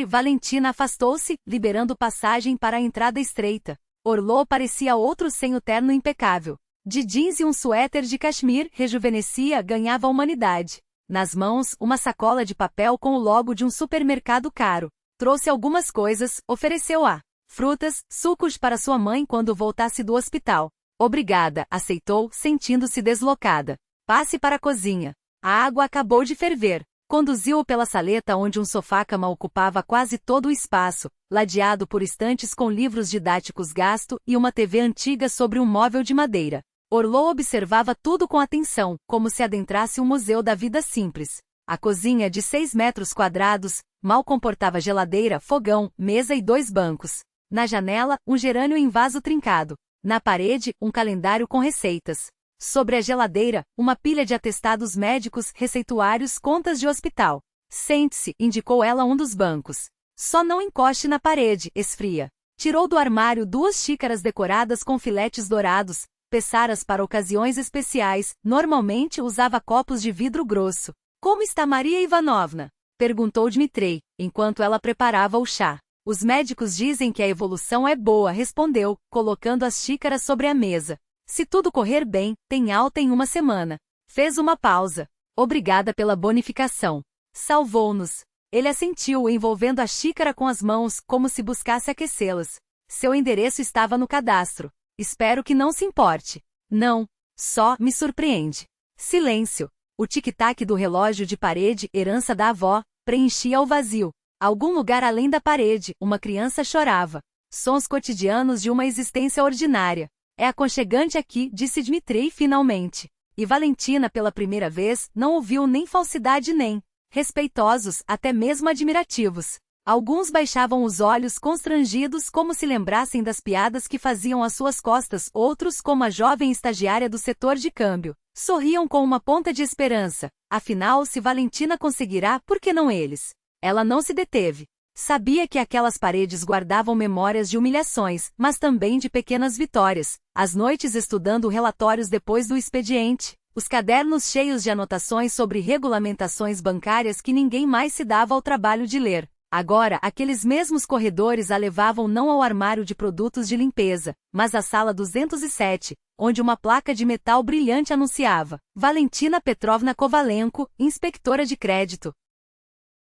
Speaker 1: Valentina afastou-se, liberando passagem para a entrada estreita. Orlov parecia outro sem o terno impecável. De jeans e um suéter de cachemir, rejuvenescia, ganhava humanidade. Nas mãos, uma sacola de papel com o logo de um supermercado caro. Trouxe algumas coisas, ofereceu-a. Frutas, sucos para sua mãe quando voltasse do hospital. Obrigada, aceitou, sentindo-se deslocada. Passe para a cozinha. A água acabou de ferver. Conduziu-o pela saleta onde um sofá-cama ocupava quase todo o espaço, ladeado por estantes com livros didáticos gasto e uma TV antiga sobre um móvel de madeira. Orlov observava tudo com atenção, como se adentrasse um museu da vida simples. A cozinha de 6 metros quadrados, mal comportava geladeira, fogão, mesa e 2 bancos. Na janela, um gerânio em vaso trincado. Na parede, um calendário com receitas. Sobre a geladeira, uma pilha de atestados médicos, receituários, contas de hospital. Sente-se, indicou ela um dos bancos. Só não encoste na parede, esfria. Tirou do armário 2 xícaras decoradas com filetes dourados, peçaras para ocasiões especiais, normalmente usava copos de vidro grosso. Como está Maria Ivanovna? Perguntou Dmitri, enquanto ela preparava o chá. Os médicos dizem que a evolução é boa, respondeu, colocando as xícaras sobre a mesa. Se tudo correr bem, tem alta em 1 semana. Fez uma pausa. Obrigada pela bonificação. Salvou-nos. Ele assentiu, envolvendo a xícara com as mãos, como se buscasse aquecê-las. Seu endereço estava no cadastro. Espero que não se importe. Não. Só me surpreende. Silêncio. O tic-tac do relógio de parede, herança da avó, preenchia o vazio. Algum lugar além da parede, uma criança chorava. Sons cotidianos de uma existência ordinária. É aconchegante aqui, disse Dmitri finalmente. E Valentina, pela primeira vez, não ouviu nem falsidade nem respeitosos, até mesmo admirativos. Alguns baixavam os olhos constrangidos como se lembrassem das piadas que faziam às suas costas, outros, como a jovem estagiária do setor de câmbio, sorriam com uma ponta de esperança. Afinal, se Valentina conseguirá, por que não eles? Ela não se deteve. Sabia que aquelas paredes guardavam memórias de humilhações, mas também de pequenas vitórias. As noites estudando relatórios depois do expediente, os cadernos cheios de anotações sobre regulamentações bancárias que ninguém mais se dava ao trabalho de ler. Agora, aqueles mesmos corredores a levavam não ao armário de produtos de limpeza, mas à sala 207, onde uma placa de metal brilhante anunciava: Valentina Petrovna Kovalenko, inspectora de crédito.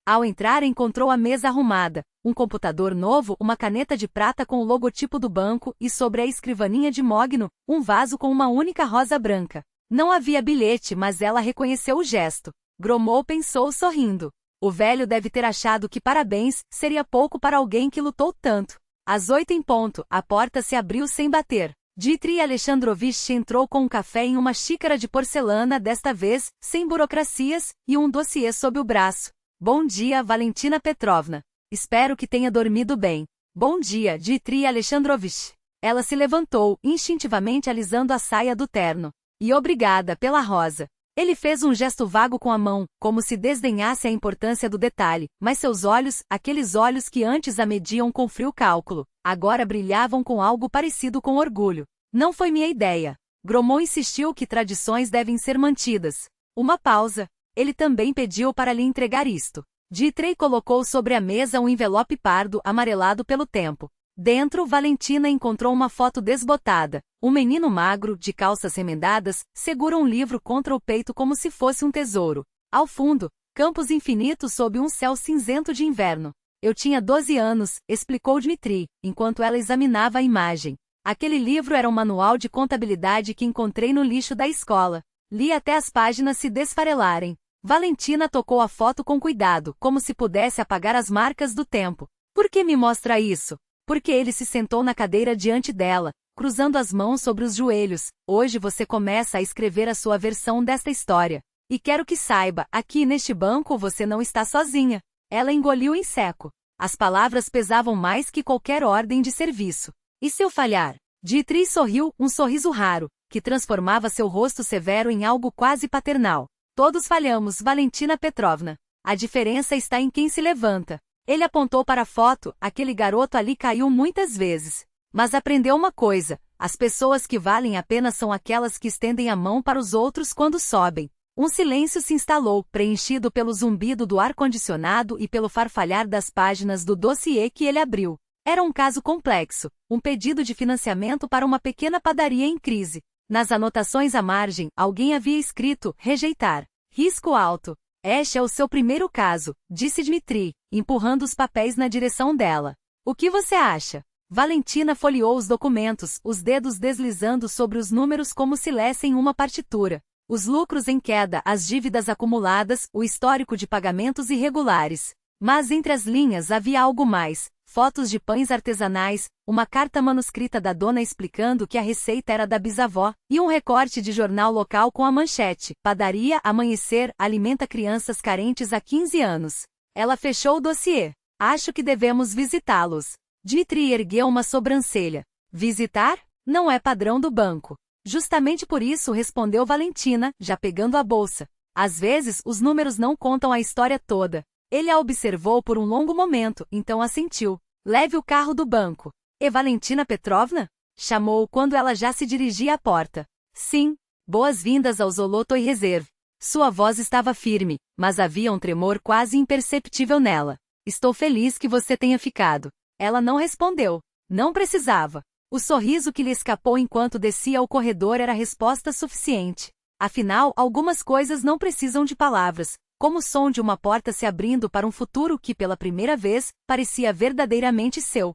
Speaker 1: Ao entrar, encontrou a mesa arrumada, um computador novo, uma caneta de prata com o logotipo do banco e, sobre a escrivaninha de mogno, um vaso com uma única rosa branca. Não havia bilhete, mas ela reconheceu o gesto. Gromov pensou sorrindo. O velho deve ter achado que parabéns seria pouco para alguém que lutou tanto. Às 8 em ponto, a porta se abriu sem bater. Dmitri Alexandrovich entrou com um café em uma xícara de porcelana, desta vez, sem burocracias, e um dossiê sob o braço. Bom dia, Valentina Petrovna. Espero que tenha dormido bem. Bom dia, Dmitri Alexandrovich. Ela se levantou, instintivamente alisando a saia do terno. E obrigada pela rosa. Ele fez um gesto vago com a mão, como se desdenhasse a importância do detalhe, mas seus olhos, aqueles olhos que antes a mediam com frio cálculo, agora brilhavam com algo parecido com orgulho. Não foi minha ideia. Gromov insistiu que tradições devem ser mantidas. Uma pausa. Ele também pediu para lhe entregar isto. Dmitri colocou sobre a mesa um envelope pardo amarelado pelo tempo. Dentro, Valentina encontrou uma foto desbotada. Um menino magro, de calças remendadas, segura um livro contra o peito como se fosse um tesouro. Ao fundo, campos infinitos sob um céu cinzento de inverno. Eu tinha 12 anos, explicou Dmitri, enquanto ela examinava a imagem. Aquele livro era um manual de contabilidade que encontrei no lixo da escola. Li até as páginas se desfarelarem. Valentina tocou a foto com cuidado, como se pudesse apagar as marcas do tempo. Por que me mostra isso? Porque ele se sentou na cadeira diante dela, cruzando as mãos sobre os joelhos. Hoje você começa a escrever a sua versão desta história. E quero que saiba, aqui neste banco você não está sozinha. Ela engoliu em seco. As palavras pesavam mais que qualquer ordem de serviço. E se eu falhar? Dmitri sorriu, um sorriso raro, que transformava seu rosto severo em algo quase paternal. Todos falhamos, Valentina Petrovna. A diferença está em quem se levanta. Ele apontou para a foto, aquele garoto ali caiu muitas vezes. Mas aprendeu uma coisa, as pessoas que valem a pena são aquelas que estendem a mão para os outros quando sobem. Um silêncio se instalou, preenchido pelo zumbido do ar-condicionado e pelo farfalhar das páginas do dossiê que ele abriu. Era um caso complexo, um pedido de financiamento para uma pequena padaria em crise. Nas anotações à margem, alguém havia escrito, rejeitar. Risco alto. Este é o seu primeiro caso, disse Dmitri, empurrando os papéis na direção dela. O que você acha? Valentina folheou os documentos, os dedos deslizando sobre os números como se lessem uma partitura. Os lucros em queda, as dívidas acumuladas, o histórico de pagamentos irregulares. Mas entre as linhas havia algo mais. Fotos de pães artesanais, uma carta manuscrita da dona explicando que a receita era da bisavó, e um recorte de jornal local com a manchete: Padaria Amanhecer alimenta crianças carentes há 15 anos. Ela fechou o dossiê. Acho que devemos visitá-los. Dmitri ergueu uma sobrancelha. Visitar? Não é padrão do banco. Justamente por isso, respondeu Valentina, já pegando a bolsa. Às vezes, os números não contam a história toda. Ele a observou por um longo momento, então assentiu. Leve o carro do banco. E Valentina Petrovna? Chamou quando ela já se dirigia à porta. Sim. Boas-vindas ao Zolotoy Reserve. Sua voz estava firme, mas havia um tremor quase imperceptível nela. Estou feliz que você tenha ficado. Ela não respondeu. Não precisava. O sorriso que lhe escapou enquanto descia o corredor era resposta suficiente. Afinal, algumas coisas não precisam de palavras, como o som de uma porta se abrindo para um futuro que, pela primeira vez, parecia verdadeiramente seu.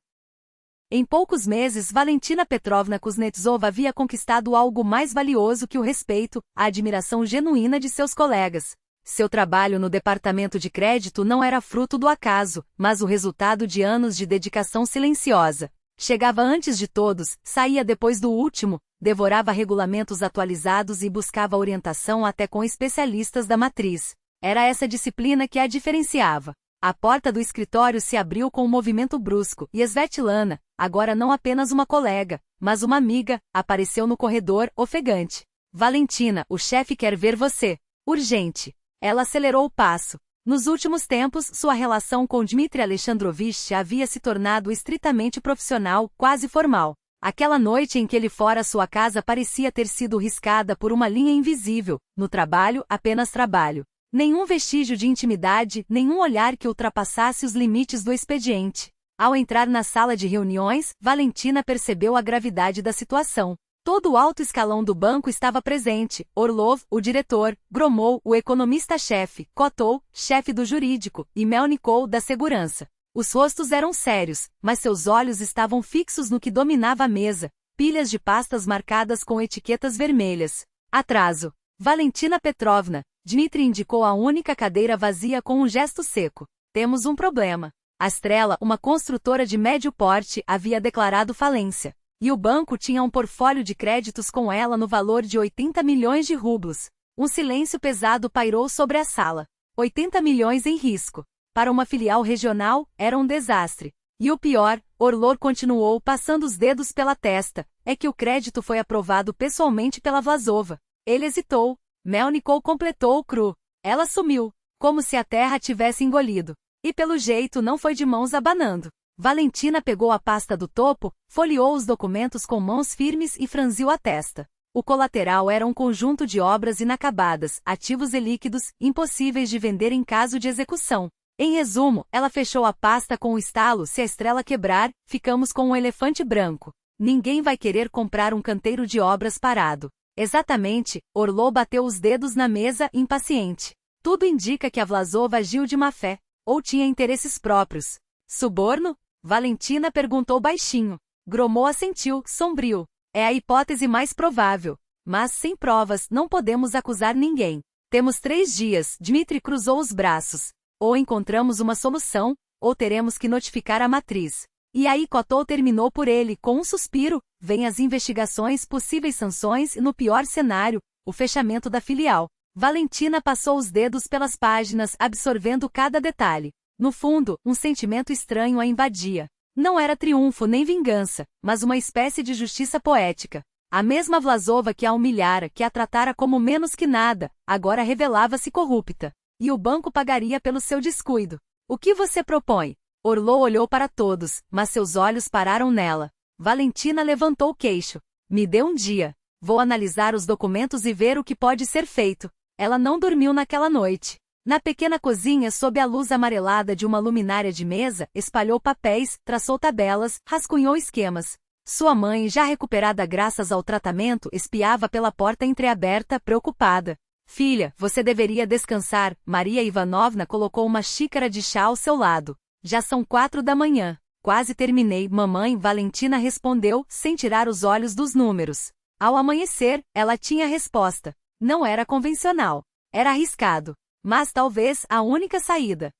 Speaker 1: Em poucos meses, Valentina Petrovna Kuznetsova havia conquistado algo mais valioso que o respeito, a admiração genuína de seus colegas. Seu trabalho no departamento de crédito não era fruto do acaso, mas o resultado de anos de dedicação silenciosa. Chegava antes de todos, saía depois do último, devorava regulamentos atualizados e buscava orientação até com especialistas da matriz. Era essa disciplina que a diferenciava. A porta do escritório se abriu com um movimento brusco e Svetlana, agora não apenas uma colega, mas uma amiga, apareceu no corredor, ofegante. Valentina, o chefe quer ver você. Urgente. Ela acelerou o passo. Nos últimos tempos, sua relação com Dmitry Alexandrovich havia se tornado estritamente profissional, quase formal. Aquela noite em que ele fora à sua casa parecia ter sido riscada por uma linha invisível. No trabalho, apenas trabalho. Nenhum vestígio de intimidade, nenhum olhar que ultrapassasse os limites do expediente. Ao entrar na sala de reuniões, Valentina percebeu a gravidade da situação. Todo o alto escalão do banco estava presente: Orlov, o diretor, Gromov, o economista-chefe, Kotov, chefe do jurídico, e Melnikov, da segurança. Os rostos eram sérios, mas seus olhos estavam fixos no que dominava a mesa: pilhas de pastas marcadas com etiquetas vermelhas. Atraso. Valentina Petrovna. Dmitry indicou a única cadeira vazia com um gesto seco. Temos um problema. A Estrela, uma construtora de médio porte, havia declarado falência. E o banco tinha um portfólio de créditos com ela no valor de 80 milhões de rublos. Um silêncio pesado pairou sobre a sala. 80 milhões em risco. Para uma filial regional, era um desastre. E o pior, Orlov continuou passando os dedos pela testa, é que o crédito foi aprovado pessoalmente pela Vlasova. Ele hesitou. Melnikov completou o cru. Ela sumiu, como se a terra tivesse engolido. E pelo jeito não foi de mãos abanando. Valentina pegou a pasta do topo, folheou os documentos com mãos firmes e franziu a testa. O colateral era um conjunto de obras inacabadas, ativos e líquidos, impossíveis de vender em caso de execução. Em resumo, ela fechou a pasta com um estalo: se a Estrela quebrar, ficamos com um elefante branco. Ninguém vai querer comprar um canteiro de obras parado. Exatamente, Orlov bateu os dedos na mesa, impaciente. Tudo indica que a Vlasova agiu de má fé, ou tinha interesses próprios. Suborno? Valentina perguntou baixinho. Gromov assentiu, sombrio. É a hipótese mais provável. Mas, sem provas, não podemos acusar ninguém. Temos 3 dias, Dmitry cruzou os braços. Ou encontramos uma solução, ou teremos que notificar a matriz. E aí Kotov terminou por ele, com um suspiro: vêm as investigações, possíveis sanções e, no pior cenário, o fechamento da filial. Valentina passou os dedos pelas páginas, absorvendo cada detalhe. No fundo, um sentimento estranho a invadia. Não era triunfo nem vingança, mas uma espécie de justiça poética. A mesma Vlasova que a humilhara, que a tratara como menos que nada, agora revelava-se corrupta. E o banco pagaria pelo seu descuido. O que você propõe? Orlov olhou para todos, mas seus olhos pararam nela. Valentina levantou o queixo. Me dê um dia. Vou analisar os documentos e ver o que pode ser feito. Ela não dormiu naquela noite. Na pequena cozinha, sob a luz amarelada de uma luminária de mesa, espalhou papéis, traçou tabelas, rascunhou esquemas. Sua mãe, já recuperada graças ao tratamento, espiava pela porta entreaberta, preocupada. Filha, você deveria descansar. Maria Ivanovna colocou uma xícara de chá ao seu lado. Já são 4 da manhã. Quase terminei, mamãe. Valentina respondeu, sem tirar os olhos dos números. Ao amanhecer, ela tinha a resposta. Não era convencional. Era arriscado. Mas talvez a única saída.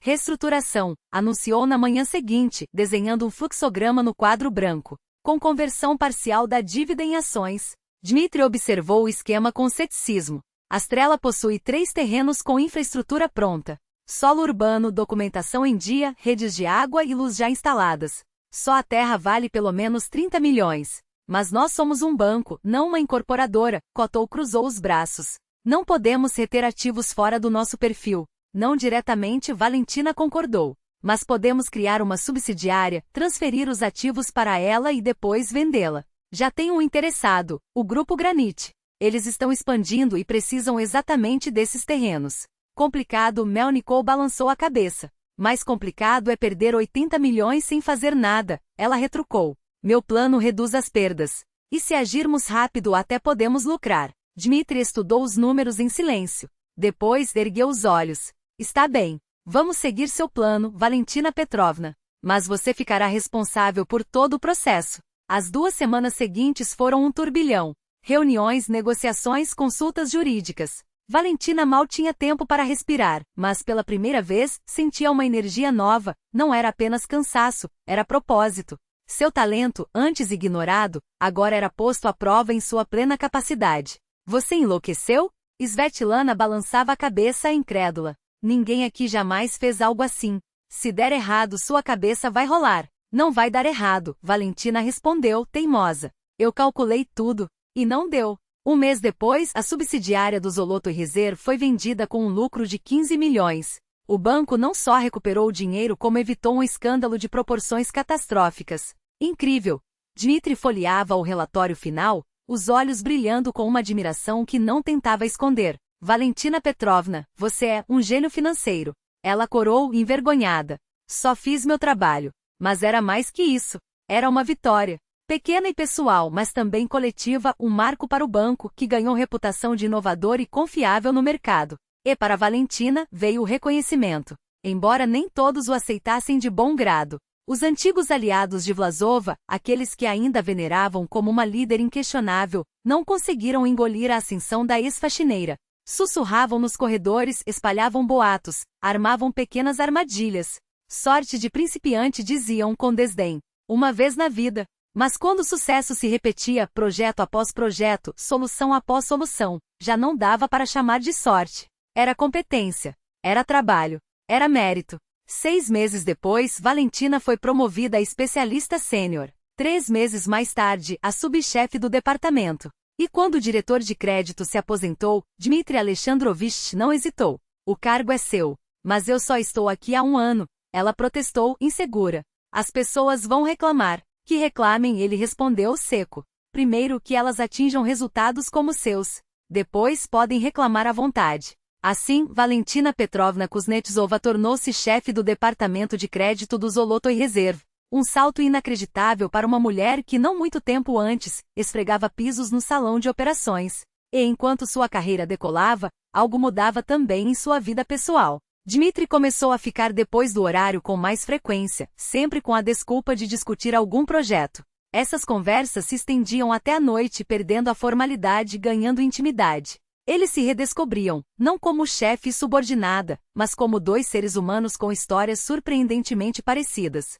Speaker 1: Reestruturação, anunciou na manhã seguinte, desenhando um fluxograma no quadro branco. Com conversão parcial da dívida em ações. Dmitry observou o esquema com ceticismo. A Estrela possui 3 terrenos com infraestrutura pronta. Solo urbano, documentação em dia, redes de água e luz já instaladas. Só a terra vale pelo menos 30 milhões. Mas nós somos um banco, não uma incorporadora. Kotov cruzou os braços. Não podemos reter ativos fora do nosso perfil. Não diretamente, Valentina concordou. Mas podemos criar uma subsidiária, transferir os ativos para ela e depois vendê-la. Já tem um interessado, o Grupo Granite. Eles estão expandindo e precisam exatamente desses terrenos. Complicado, Melnikov balançou a cabeça. Mais complicado é perder 80 milhões sem fazer nada, ela retrucou. Meu plano reduz as perdas. E se agirmos rápido até podemos lucrar. Dmitry estudou os números em silêncio. Depois ergueu os olhos. Está bem. Vamos seguir seu plano, Valentina Petrovna. Mas você ficará responsável por todo o processo. As 2 semanas seguintes foram um turbilhão. Reuniões, negociações, consultas jurídicas. Valentina mal tinha tempo para respirar, mas pela primeira vez, sentia uma energia nova, não era apenas cansaço, era propósito. Seu talento, antes ignorado, agora era posto à prova em sua plena capacidade. Você enlouqueceu? Svetlana balançava a cabeça incrédula. Ninguém aqui jamais fez algo assim. Se der errado, sua cabeça vai rolar. Não vai dar errado, Valentina respondeu, teimosa. Eu calculei tudo. E não deu. Um mês depois, a subsidiária do Zolotoy Reserve foi vendida com um lucro de 15 milhões. O banco não só recuperou o dinheiro como evitou um escândalo de proporções catastróficas. Incrível! Dmitry folheava o relatório final, os olhos brilhando com uma admiração que não tentava esconder. Valentina Petrovna, você é um gênio financeiro. Ela corou, envergonhada. Só fiz meu trabalho. Mas era mais que isso. Era uma vitória. Pequena e pessoal, mas também coletiva, um marco para o banco, que ganhou reputação de inovador e confiável no mercado. E para Valentina, veio o reconhecimento. Embora nem todos o aceitassem de bom grado. Os antigos aliados de Vlasova, aqueles que ainda a veneravam como uma líder inquestionável, não conseguiram engolir a ascensão da ex-faxineira. Sussurravam nos corredores, espalhavam boatos, armavam pequenas armadilhas. Sorte de principiante, diziam com desdém. Uma vez na vida. Mas quando o sucesso se repetia, projeto após projeto, solução após solução, já não dava para chamar de sorte. Era competência. Era trabalho. Era mérito. 6 meses depois, Valentina foi promovida a especialista sênior. 3 meses mais tarde, a subchefe do departamento. E quando o diretor de crédito se aposentou, Dmitry Alexandrovich não hesitou. O cargo é seu. Mas eu só estou aqui há 1 ano. Ela protestou, insegura. As pessoas vão reclamar. Que reclamem, ele respondeu seco. Primeiro que elas atinjam resultados como os seus. Depois podem reclamar à vontade. Assim, Valentina Petrovna Kuznetsova tornou-se chefe do departamento de crédito do Zolotoy Reserve. Um salto inacreditável para uma mulher que não muito tempo antes, esfregava pisos no salão de operações. E enquanto sua carreira decolava, algo mudava também em sua vida pessoal. Dmitry começou a ficar depois do horário com mais frequência, sempre com a desculpa de discutir algum projeto. Essas conversas se estendiam até a noite, perdendo a formalidade e ganhando intimidade. Eles se redescobriam, não como chefe e subordinada, mas como 2 seres humanos com histórias surpreendentemente parecidas.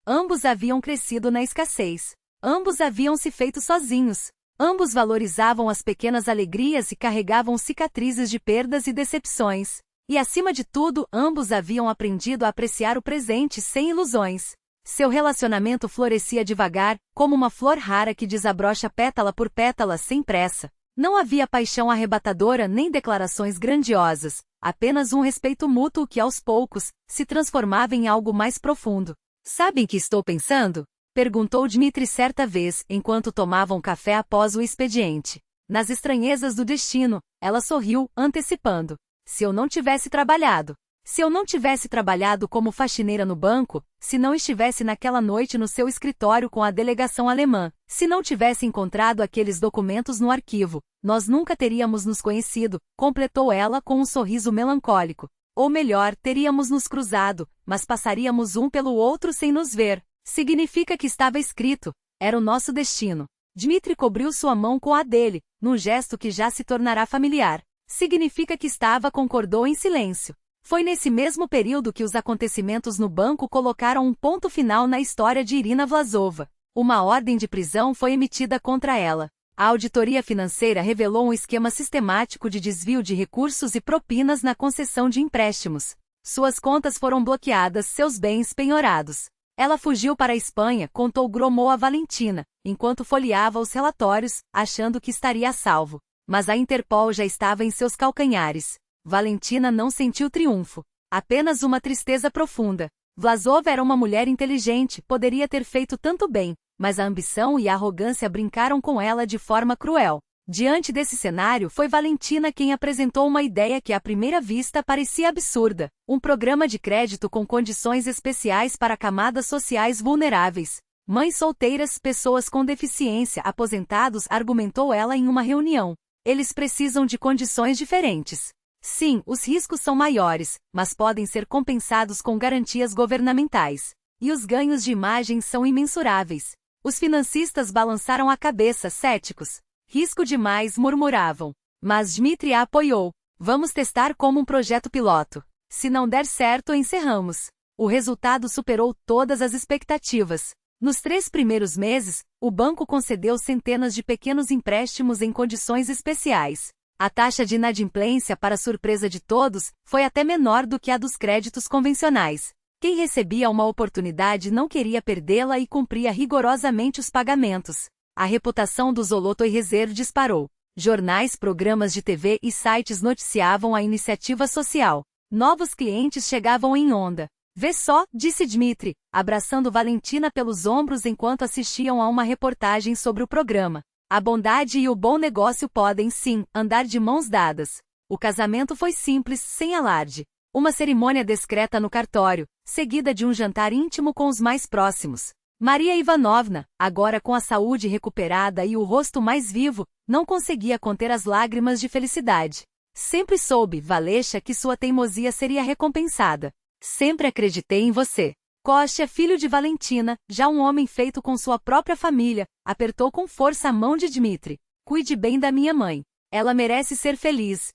Speaker 1: Ambos haviam crescido na escassez. Ambos haviam se feito sozinhos. Ambos valorizavam as pequenas alegrias e carregavam cicatrizes de perdas e decepções. E acima de tudo, ambos haviam aprendido a apreciar o presente sem ilusões. Seu relacionamento florescia devagar, como uma flor rara que desabrocha pétala por pétala sem pressa. Não havia paixão arrebatadora nem declarações grandiosas, apenas um respeito mútuo que aos poucos se transformava em algo mais profundo. Sabem que estou pensando? Perguntou Dmitry certa vez, enquanto tomavam café após o expediente. Nas estranhezas do destino, ela sorriu, antecipando. Se eu não tivesse trabalhado. Se eu não tivesse trabalhado como faxineira no banco, se não estivesse naquela noite no seu escritório com a delegação alemã, se não tivesse encontrado aqueles documentos no arquivo, nós nunca teríamos nos conhecido, completou ela com um sorriso melancólico. Ou melhor, teríamos nos cruzado, mas passaríamos um pelo outro sem nos ver. Significa que estava escrito. Era o nosso destino. Dmitry cobriu sua mão com a dele, num gesto que já se tornará familiar. Significa que estava, concordou em silêncio. Foi nesse mesmo período que os acontecimentos no banco colocaram um ponto final na história de Irina Vlasova. Uma ordem de prisão foi emitida contra ela. A auditoria financeira revelou um esquema sistemático de desvio de recursos e propinas na concessão de empréstimos. Suas contas foram bloqueadas, seus bens penhorados. Ela fugiu para a Espanha, contou Gromov a Valentina, enquanto folheava os relatórios, achando que estaria a salvo. Mas a Interpol já estava em seus calcanhares. Valentina não sentiu triunfo. Apenas uma tristeza profunda. Vlasova era uma mulher inteligente, poderia ter feito tanto bem, mas a ambição e a arrogância brincaram com ela de forma cruel. Diante desse cenário, foi Valentina quem apresentou uma ideia que à primeira vista parecia absurda. Um programa de crédito com condições especiais para camadas sociais vulneráveis. Mães solteiras, pessoas com deficiência, aposentados, argumentou ela em uma reunião. Eles precisam de condições diferentes. Sim, os riscos são maiores, mas podem ser compensados com garantias governamentais. E os ganhos de imagem são imensuráveis. Os financistas balançaram a cabeça, céticos. Risco demais, murmuravam. Mas Dmitry a apoiou. Vamos testar como um projeto piloto. Se não der certo, encerramos. O resultado superou todas as expectativas. Nos 3 primeiros meses, o banco concedeu centenas de pequenos empréstimos em condições especiais. A taxa de inadimplência, para surpresa de todos, foi até menor do que a dos créditos convencionais. Quem recebia uma oportunidade não queria perdê-la e cumpria rigorosamente os pagamentos. A reputação do Zolotoy Reserve disparou. Jornais, programas de TV e sites noticiavam a iniciativa social. Novos clientes chegavam em onda. Vê só, disse Dmitry, abraçando Valentina pelos ombros enquanto assistiam a uma reportagem sobre o programa. A bondade e o bom negócio podem, sim, andar de mãos dadas. O casamento foi simples, sem alarde. Uma cerimônia discreta no cartório, seguida de um jantar íntimo com os mais próximos. Maria Ivanovna, agora com a saúde recuperada e o rosto mais vivo, não conseguia conter as lágrimas de felicidade. Sempre soube, Valesha, que sua teimosia seria recompensada. Sempre acreditei em você. Kostya, filho de Valentina, já um homem feito com sua própria família, apertou com força a mão de Dmitry. Cuide bem da minha mãe. Ela merece ser feliz.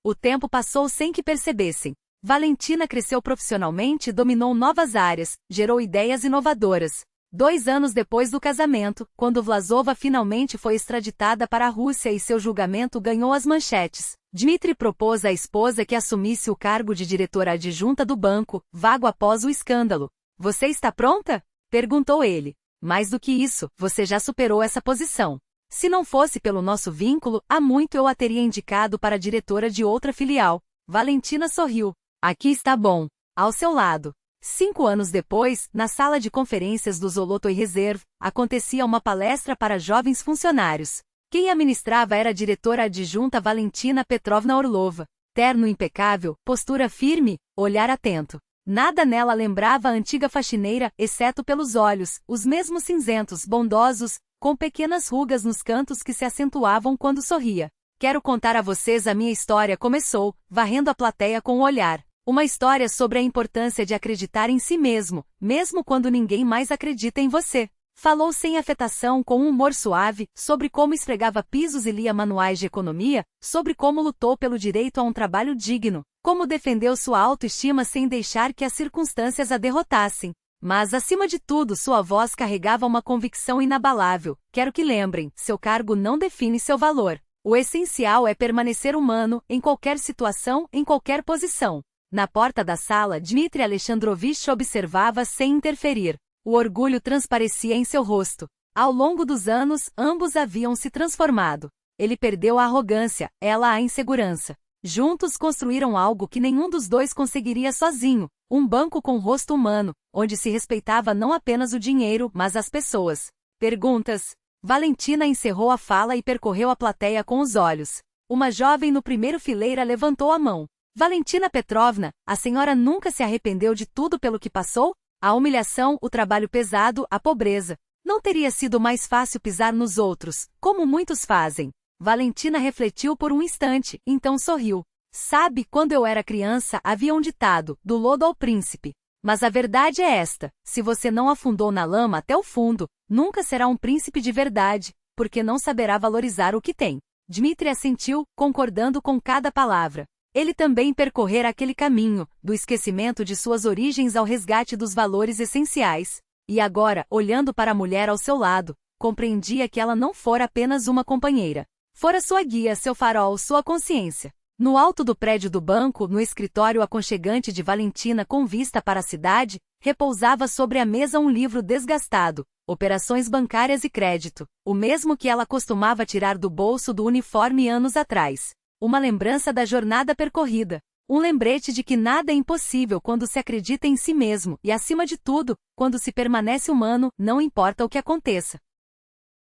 Speaker 1: O tempo passou sem que percebessem. Valentina cresceu profissionalmente e dominou novas áreas, gerou ideias inovadoras. 2 anos depois do casamento, quando Vlasova finalmente foi extraditada para a Rússia e seu julgamento ganhou as manchetes, Dmitry propôs à esposa que assumisse o cargo de diretora adjunta do banco, vago após o escândalo. Você está pronta? Perguntou ele. Mais do que isso, você já superou essa posição. Se não fosse pelo nosso vínculo, há muito eu a teria indicado para diretora de outra filial. Valentina sorriu. Aqui está bom. Ao seu lado. 5 anos depois, na sala de conferências do Zolotoy Reserve, acontecia uma palestra para jovens funcionários. Quem a ministrava era a diretora adjunta Valentina Petrovna Orlova. Terno impecável, postura firme, olhar atento. Nada nela lembrava a antiga faxineira, exceto pelos olhos, os mesmos cinzentos, bondosos, com pequenas rugas nos cantos que se acentuavam quando sorria. Quero contar a vocês a minha história, começou, varrendo a plateia com o olhar. Uma história sobre a importância de acreditar em si mesmo, mesmo quando ninguém mais acredita em você. Falou sem afetação, com um humor suave, sobre como esfregava pisos e lia manuais de economia, sobre como lutou pelo direito a um trabalho digno, como defendeu sua autoestima sem deixar que as circunstâncias a derrotassem. Mas, acima de tudo, sua voz carregava uma convicção inabalável. Quero que lembrem, seu cargo não define seu valor. O essencial é permanecer humano, em qualquer situação, em qualquer posição. Na porta da sala, Dmitry Alexandrovich observava sem interferir. O orgulho transparecia em seu rosto. Ao longo dos anos, ambos haviam se transformado. Ele perdeu a arrogância, ela a insegurança. Juntos construíram algo que nenhum dos dois conseguiria sozinho, um banco com rosto humano, onde se respeitava não apenas o dinheiro, mas as pessoas. Perguntas. Valentina encerrou a fala e percorreu a plateia com os olhos. Uma jovem no primeiro fileira levantou a mão. Valentina Petrovna, a senhora nunca se arrependeu de tudo pelo que passou? A humilhação, o trabalho pesado, a pobreza. Não teria sido mais fácil pisar nos outros, como muitos fazem? Valentina refletiu por um instante, então sorriu. Sabe, quando eu era criança, havia um ditado, do lodo ao príncipe. Mas a verdade é esta, se você não afundou na lama até o fundo, nunca será um príncipe de verdade, porque não saberá valorizar o que tem. Dmitry assentiu, concordando com cada palavra. Ele também percorrera aquele caminho, do esquecimento de suas origens ao resgate dos valores essenciais. E agora, olhando para a mulher ao seu lado, compreendia que ela não fora apenas uma companheira. Fora sua guia, seu farol, sua consciência. No alto do prédio do banco, no escritório aconchegante de Valentina com vista para a cidade, repousava sobre a mesa um livro desgastado, Operações Bancárias e Crédito, o mesmo que ela costumava tirar do bolso do uniforme anos atrás. Uma lembrança da jornada percorrida. Um lembrete de que nada é impossível quando se acredita em si mesmo e, acima de tudo, quando se permanece humano, não importa o que aconteça.